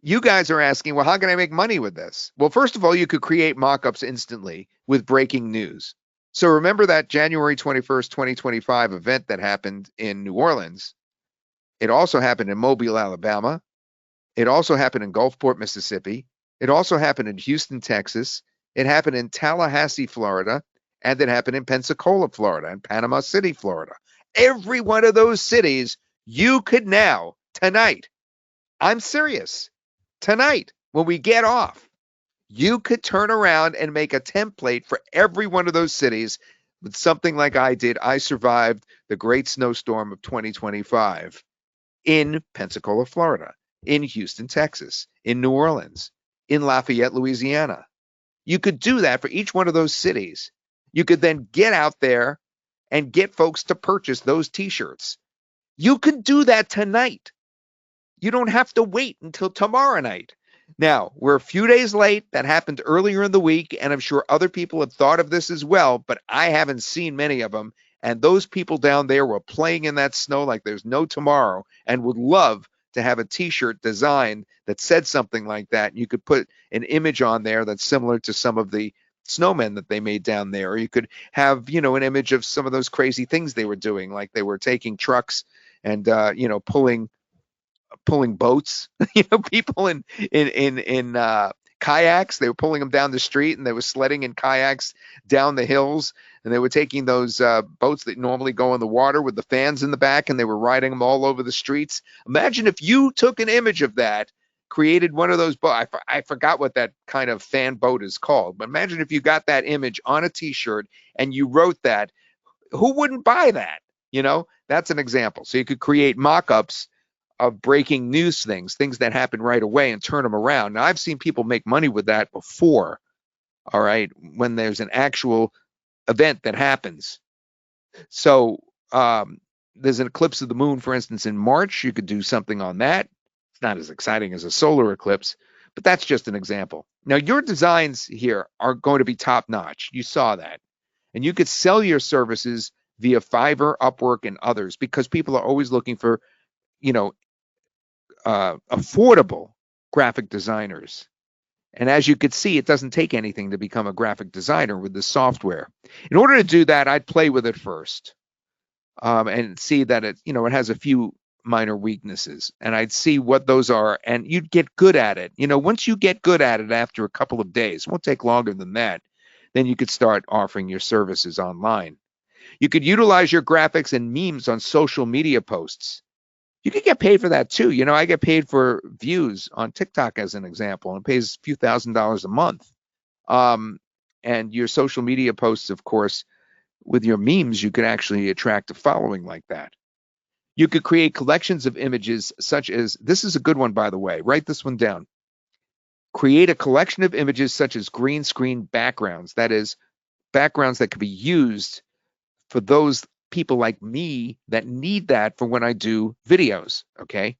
you guys are asking, well, how can I make money with this? Well, first of all, you could create mock-ups instantly with breaking news. So remember that January 21st, 2025 event that happened in New Orleans. It also happened in Mobile, Alabama. It also happened in Gulfport, Mississippi. It also happened in Houston, Texas. It happened in Tallahassee, Florida. And it happened in Pensacola, Florida, and Panama City, Florida. Every one of those cities, you could now, tonight, I'm serious, tonight, when we get off, you could turn around and make a template for every one of those cities with something like I did. I survived the great snowstorm of 2025 in Pensacola, Florida, in Houston, Texas, in New Orleans, in Lafayette, Louisiana. You could do that for each one of those cities. You could then get out there and get folks to purchase those t-shirts. You could do that tonight. You don't have to wait until tomorrow night. Now, we're a few days late. That happened earlier in the week, and I'm sure other people have thought of this as well, but I haven't seen many of them. And those people down there were playing in that snow like there's no tomorrow and would love to have a t-shirt designed that said something like that. You could put an image on there that's similar to some of the snowmen that they made down there. Or you could have, an image of some of those crazy things they were doing, like they were taking trucks and, pulling boats, people in kayaks. They were pulling them down the street, and they were sledding in kayaks down the hills, and they were taking those boats that normally go in the water with the fans in the back, and they were riding them all over the streets. Imagine if you took an image of that, created one of those boats. I forgot what that kind of fan boat is called, but imagine if you got that image on a t-shirt and you wrote that. Who wouldn't buy that? That's an example. So you could create mock-ups of breaking news things that happen right away, and turn them around. Now, I've seen people make money with that before, all right, when there's an actual event that happens. So there's an eclipse of the moon, for instance, in March. You could do something on that. It's not as exciting as a solar eclipse, but that's just an example. Now, your designs here are going to be top-notch. You saw that. And you could sell your services via Fiverr, Upwork, and others, because people are always looking for, affordable graphic designers. And as you could see, it doesn't take anything to become a graphic designer with this software. In order to do that, I'd play with it first and see that it has a few minor weaknesses, and I'd see what those are, and you'd get good at it. Once you get good at it after a couple of days, it won't take longer than that, then you could start offering your services online. You could utilize your graphics and memes on social media posts. You could get paid for that too. You know, I get paid for views on TikTok as an example, and it pays a few $1,000s a month. And your social media posts, of course, with your memes, you could actually attract a following like that. You could create collections of images such as, this is a good one, by the way, write this one down. Create a collection of images such as green screen backgrounds. That is, backgrounds that could be used for those people like me that need that for when I do videos, okay?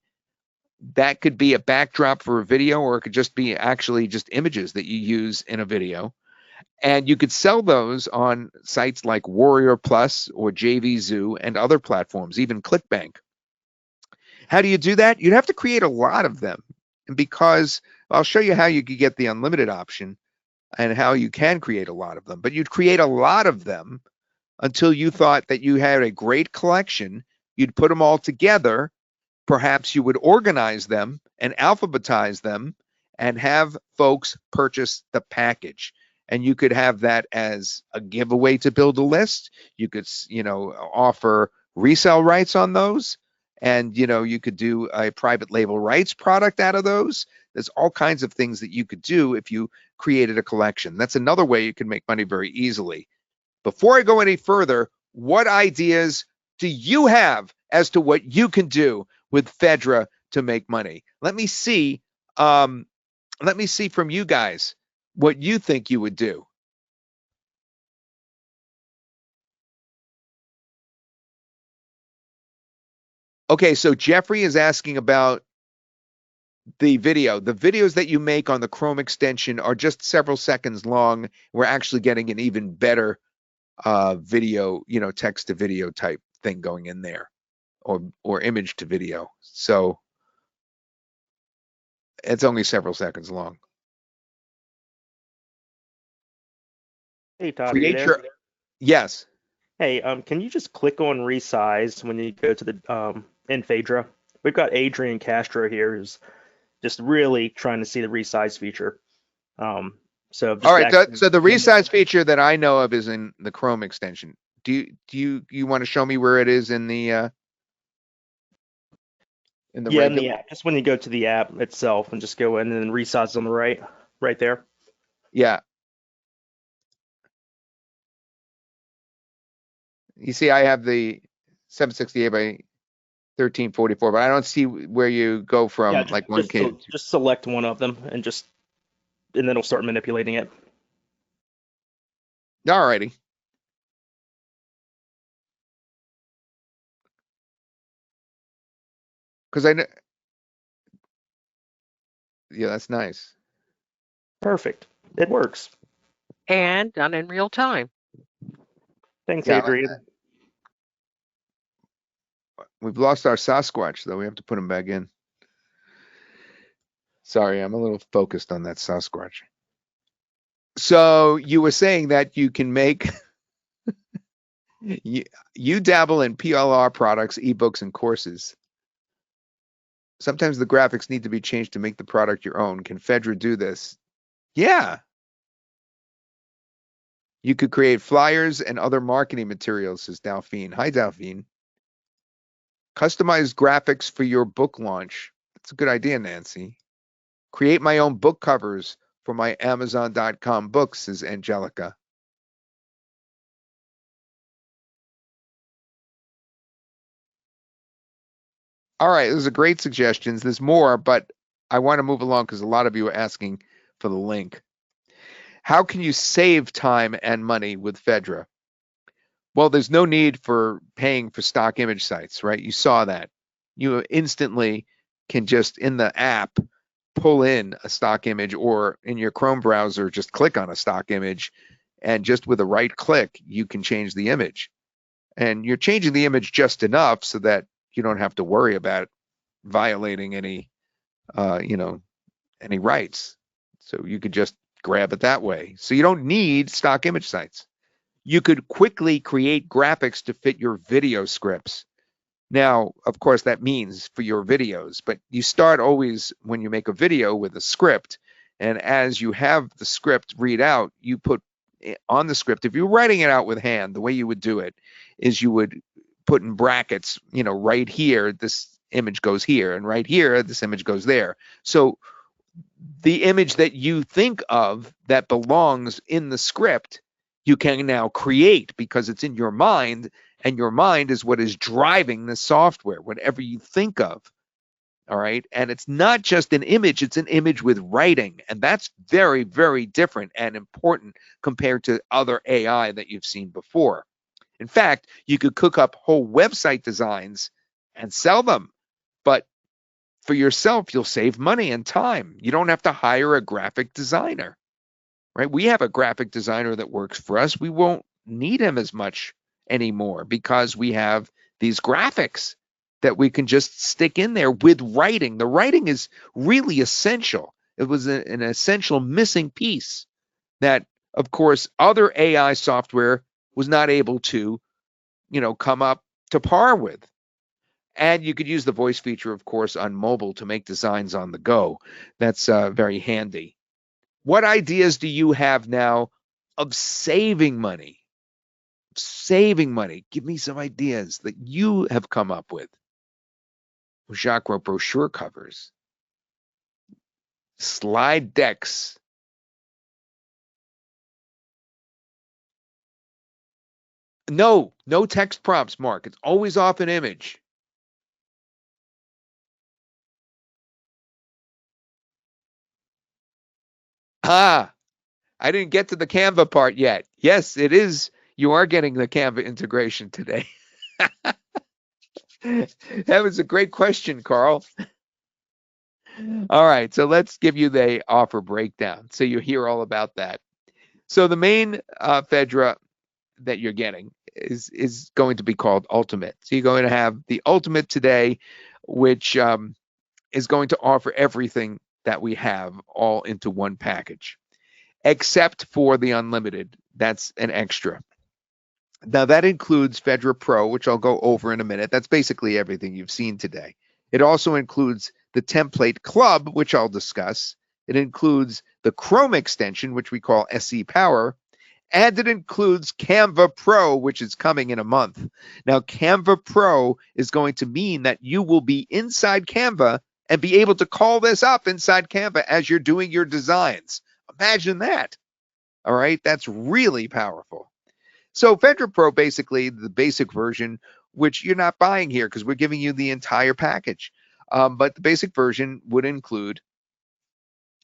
That could be a backdrop for a video, or it could just be actually just images that you use in a video. And you could sell those on sites like Warrior Plus or JVZoo and other platforms, even ClickBank. How do you do that? You'd have to create a lot of them. And because I'll show you how you could get the unlimited option and how you can create a lot of them, but you'd create a lot of them until you thought that you had a great collection. You'd put them all together. Perhaps you would organize them and alphabetize them and have folks purchase the package. And you could have that as a giveaway to build a list. You could, offer resale rights on those. And, you could do a private label rights product out of those. There's all kinds of things that you could do if you created a collection. That's another way you can make money very easily. Before I go any further, what ideas do you have as to what you can do with Phedra to make money? Let me see from you guys what you think you would do. Okay, so Jeffrey is asking about the video. The videos that you make on the Chrome extension are just several seconds long. We're actually getting an even better video, text to video type thing going in there, or image to video. So it's only several seconds long. Hey Todd, are you there? Yes. Hey, can you just click on resize when you go to the in Phedra? We've got Adrian Castro here who's just really trying to see the resize feature. So just all right. So the resize feature that I know of is in the Chrome extension. Do you want to show me where it is in the in the app? Just when you go to the app itself and just go in and then resize on the right there. Yeah. You see, I have the 768 by 1344, but I don't see where you go from one kid. Just select one of them and then it'll start manipulating it. All righty. Because I know. Yeah, that's nice. Perfect. It works. And done in real time. Thanks, Adrian. We've lost our Sasquatch, though. We have to put him back in. Sorry, I'm a little focused on that Sasquatch. So you were saying that you can make, you dabble in PLR products, ebooks, and courses. Sometimes the graphics need to be changed to make the product your own. Can Phedra do this? Yeah. You could create flyers and other marketing materials, says Delphine. Hi, Delphine. Customize graphics for your book launch. That's a good idea, Nancy. Create my own book covers for my Amazon.com books, says Angelica. All right, those are great suggestions. There's more, but I want to move along because a lot of you are asking for the link. How can you save time and money with Phedra? Well, there's no need for paying for stock image sites, right? You saw that. You instantly can just, in the app, pull in a stock image, or in your Chrome browser, just click on a stock image, and just with a right click, you can change the image. And you're changing the image just enough so that you don't have to worry about violating any, any rights. So you could just grab it that way. So you don't need stock image sites. You could quickly create graphics to fit your video scripts. Now, of course, that means for your videos, but you start always when you make a video with a script. And as you have the script read out, you put on the script, if you're writing it out with hand, the way you would do it is you would put in brackets, right here, this image goes here, and right here, this image goes there. So the image that you think of that belongs in the script, you can now create because it's in your mind, and your mind is what is driving the software, whatever you think of. All right. And it's not just an image, it's an image with writing. And that's very, very different and important compared to other AI that you've seen before. In fact, you could cook up whole website designs and sell them. But for yourself, you'll save money and time. You don't have to hire a graphic designer, right? We have a graphic designer that works for us. We won't need him as much anymore because we have these graphics that we can just stick in there with writing. The writing is really essential. It was an essential missing piece that, of course, other AI software was not able to, come up to par with. And you could use the voice feature, of course, on mobile to make designs on the go. That's very handy. What ideas do you have now of saving money? Saving money. Give me some ideas that you have come up with. Jacques wrote brochure covers, slide decks. No text prompts, Mark. It's always off an image. I didn't get to the Canva part yet. Yes, it is. You are getting the Canva integration today. That was a great question, Carl. All right, so let's give you the offer breakdown so you hear all about that. So the main Phedra that you're getting is going to be called Ultimate. So you're going to have the Ultimate today, which is going to offer everything that we have all into one package, except for the Unlimited. That's an extra. Now that includes Phedra Pro, which I'll go over in a minute. That's basically everything you've seen today. It also includes the Template Club, which I'll discuss. It includes the Chrome extension, which we call SE Power, and it includes Canva Pro, which is coming in a month. Now, Canva Pro is going to mean that you will be inside Canva and be able to call this up inside Canva as you're doing your designs. Imagine that. All right, that's really powerful. So Phedra Pro, basically the basic version, which you're not buying here because we're giving you the entire package. But the basic version would include,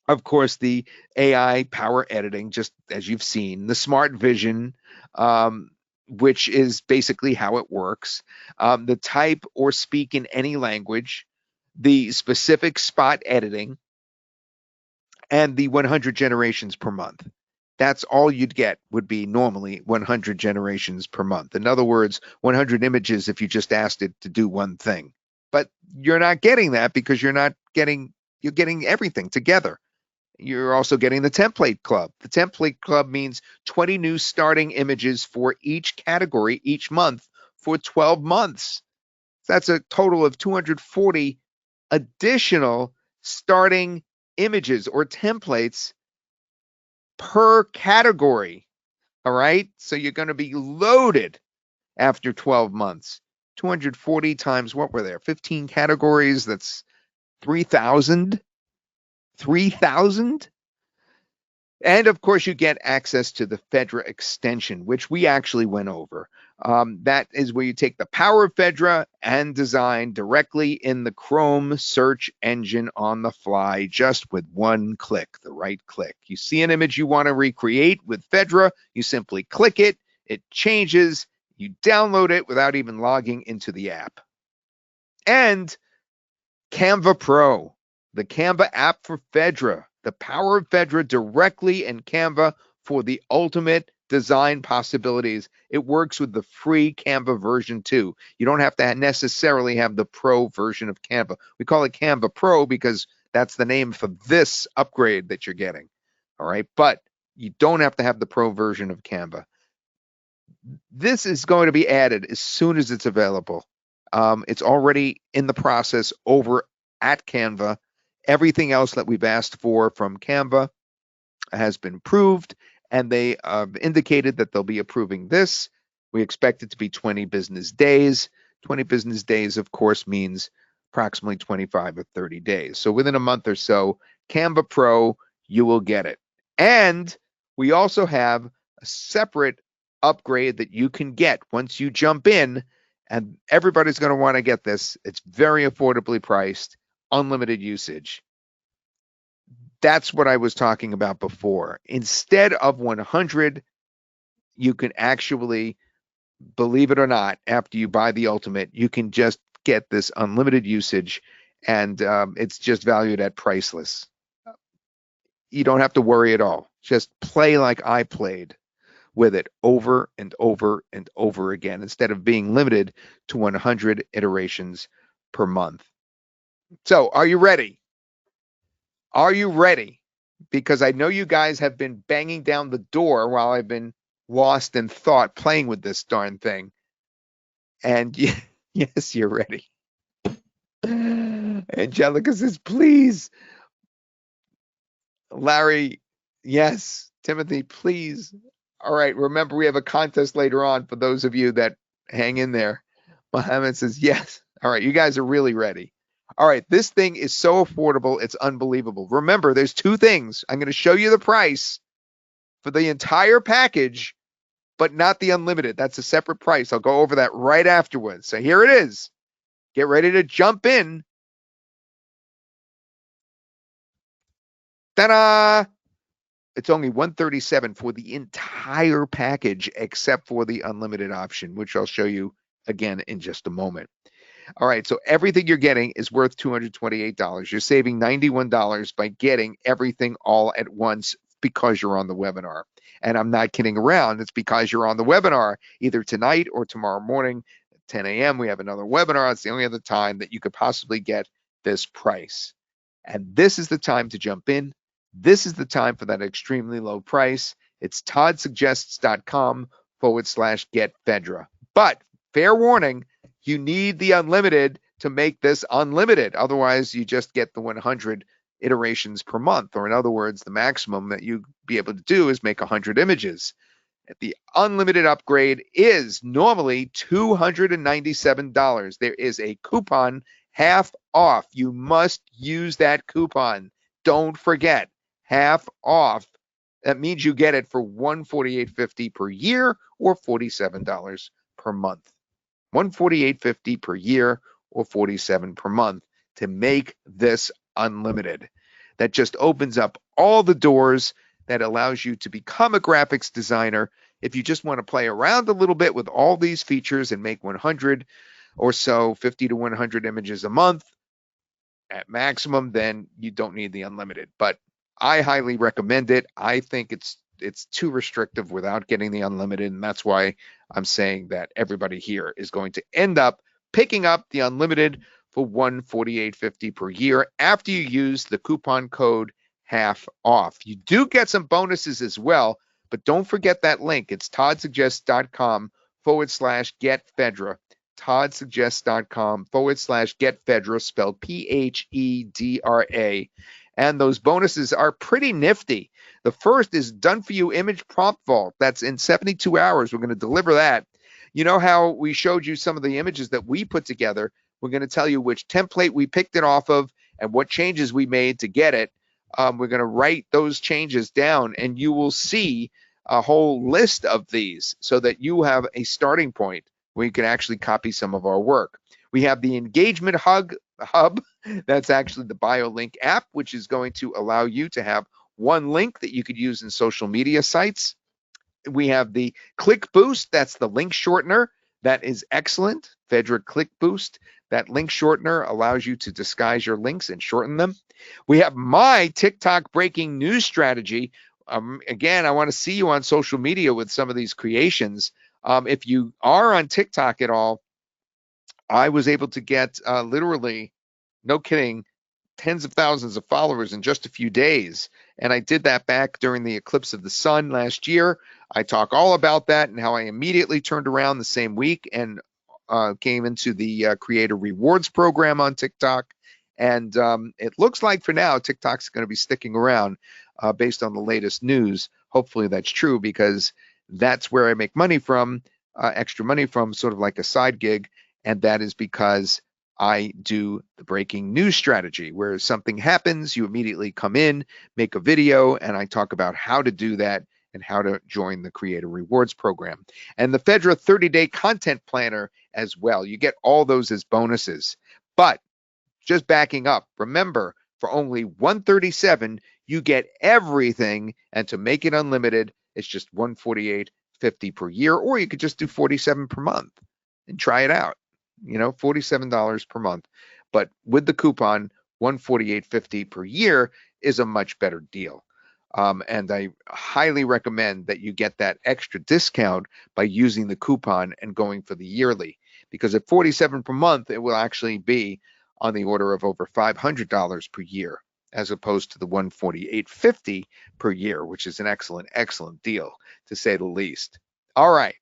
of course, the AI power editing, just as you've seen, the smart vision, which is basically how it works, the type or speak in any language, the specific spot editing, and the 100 generations per month. That's all you'd get would be normally 100 generations per month. In other words, 100 images if you just asked it to do one thing. But you're not getting that because you're getting everything together. You're also getting the Template Club. The Template Club means 20 new starting images for each category each month for 12 months. That's a total of 240 additional starting images or templates per category. All right. So you're going to be loaded after 12 months. 240 times what were there? 15 categories. That's 3,000. 3,000. And of course, you get access to the Phedra extension, which we actually went over. That is where you take the power of Phedra and design directly in the Chrome search engine on the fly, just with one click, the right click. You see an image you want to recreate with Phedra, you simply click it, it changes, you download it without even logging into the app. And Canva Pro, the Canva app for Phedra. The power of Phedra directly in Canva for the ultimate design possibilities. It works with the free Canva version too. You don't have to necessarily have the Pro version of Canva. We call it Canva Pro because that's the name for this upgrade that you're getting. All right, but you don't have to have the Pro version of Canva. This is going to be added as soon as it's available. It's already in the process over at Canva. Everything else that we've asked for from Canva has been approved, and they indicated that they'll be approving this. We expect it to be 20 business days. 20 business days, of course, means approximately 25 or 30 days. So within a month or so, Canva Pro, you will get it. And we also have a separate upgrade that you can get once you jump in, and everybody's going to want to get this. It's very affordably priced, unlimited usage. That's what I was talking about before. Instead of 100, you can actually, believe it or not, after you buy the Ultimate, you can just get this unlimited usage, and it's just valued at priceless. You don't have to worry at all. Just play like I played with it over and over and over again, instead of being limited to 100 iterations per month. So, are you ready? Are you ready? Because I know you guys have been banging down the door while I've been lost in thought playing with this darn thing. And yes, you're ready. Angelica says, please. Larry, yes. Timothy, please. All right, remember we have a contest later on for those of you that hang in there. Mohammed says, yes. All right, you guys are really ready. All right, this thing is so affordable, it's unbelievable. Remember, there's two things. I'm going to show you the price for the entire package, but not the unlimited. That's a separate price. I'll go over that right afterwards. So here it is. Get ready to jump in. Ta-da! It's only $137 for the entire package, except for the unlimited option, which I'll show you again in just a moment. All right, so everything you're getting is worth $228. You're saving $91 by getting everything all at once because you're on the webinar. And I'm not kidding around. It's because you're on the webinar, either tonight or tomorrow morning at 10 a.m. We have another webinar. It's the only other time that you could possibly get this price. And this is the time to jump in. This is the time for that extremely low price. It's toddsuggests.com/get Phedra. But fair warning, you need the unlimited to make this unlimited. Otherwise, you just get the 100 iterations per month. Or in other words, the maximum that you be able to do is make 100 images. The unlimited upgrade is normally $297. There is a coupon half off. You must use that coupon. Don't forget, half off. That means you get it for $148.50 per year or $47 per month. $148.50 per year or $47 per month to make this unlimited. That just opens up all the doors. That allows you to become a graphics designer. If you just want to play around a little bit with all these features and make 100 or so, 50 to 100 images a month at maximum, then you don't need the unlimited. But I highly recommend it. I think it's too restrictive without getting the unlimited, and that's why I'm saying that everybody here is going to end up picking up the unlimited for $148.50 per year after you use the coupon code half off. You do get some bonuses as well, but don't forget that link. It's toddsuggests.com/get Phedra. toddsuggests.com/get Phedra, spelled Phedra. And those bonuses are pretty nifty. The first is done for you image prompt vault. That's in 72 hours. We're going to deliver that. You know how we showed you some of the images that we put together? We're going to tell you which template we picked it off of and what changes we made to get it. We're going to write those changes down, and you will see a whole list of these so that you have a starting point where you can actually copy some of our work. We have the engagement hub. That's actually the BioLink app, which is going to allow you to have one link that you could use in social media sites. We have the Click Boost. That's the link shortener. That is excellent. Phedra Click Boost. That link shortener allows you to disguise your links and shorten them. We have my TikTok breaking news strategy. Again, I want to see you on social media with some of these creations. If you are on TikTok at all, I was able to get literally, no kidding, tens of thousands of followers in just a few days. And I did that back during the eclipse of the sun last year. I talk all about that and how I immediately turned around the same week and came into the creator rewards program on TikTok. And it looks like for now, TikTok's going to be sticking around based on the latest news. Hopefully that's true, because that's where I make money from, extra money from, sort of like a side gig. And that is because I do the breaking news strategy, where something happens, you immediately come in, make a video, and I talk about how to do that and how to join the Creator Rewards program. And the Phedra 30-day content planner as well. You get all those as bonuses. But just backing up, remember, for only $137, you get everything, and to make it unlimited, it's just $148.50 per year, or you could just do $47 per month and try it out. $47 per month. But with the coupon, $148.50 per year is a much better deal. And I highly recommend that you get that extra discount by using the coupon and going for the yearly, because at $47 per month, it will actually be on the order of over $500 per year, as opposed to the $148.50 per year, which is an excellent, excellent deal, to say the least. All right,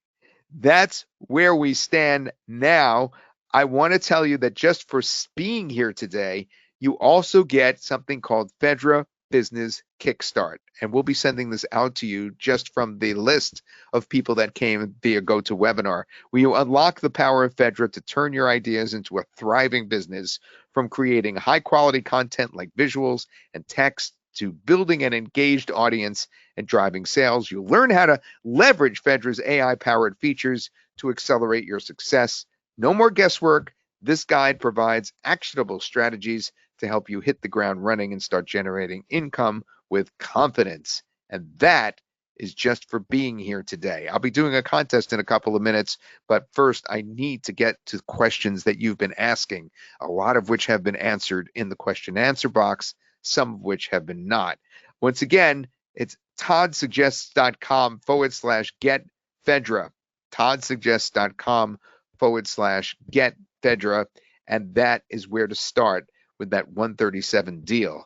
that's where we stand now. I want to tell you that just for being here today, you also get something called Phedra Business Kickstart. And we'll be sending this out to you just from the list of people that came via GoToWebinar, where you unlock the power of Phedra to turn your ideas into a thriving business, from creating high quality content like visuals and text to building an engaged audience and driving sales. You'll learn how to leverage Phedra's AI powered features to accelerate your success. No more guesswork. This guide provides actionable strategies to help you hit the ground running and start generating income with confidence. And that is just for being here today. I'll be doing a contest in a couple of minutes, but first I need to get to questions that you've been asking, a lot of which have been answered in the question and answer box, some of which have been not. Once again, it's toddsuggests.com/get Phedra, toddsuggests.com/get Phedra, and that is where to start with that 137 deal.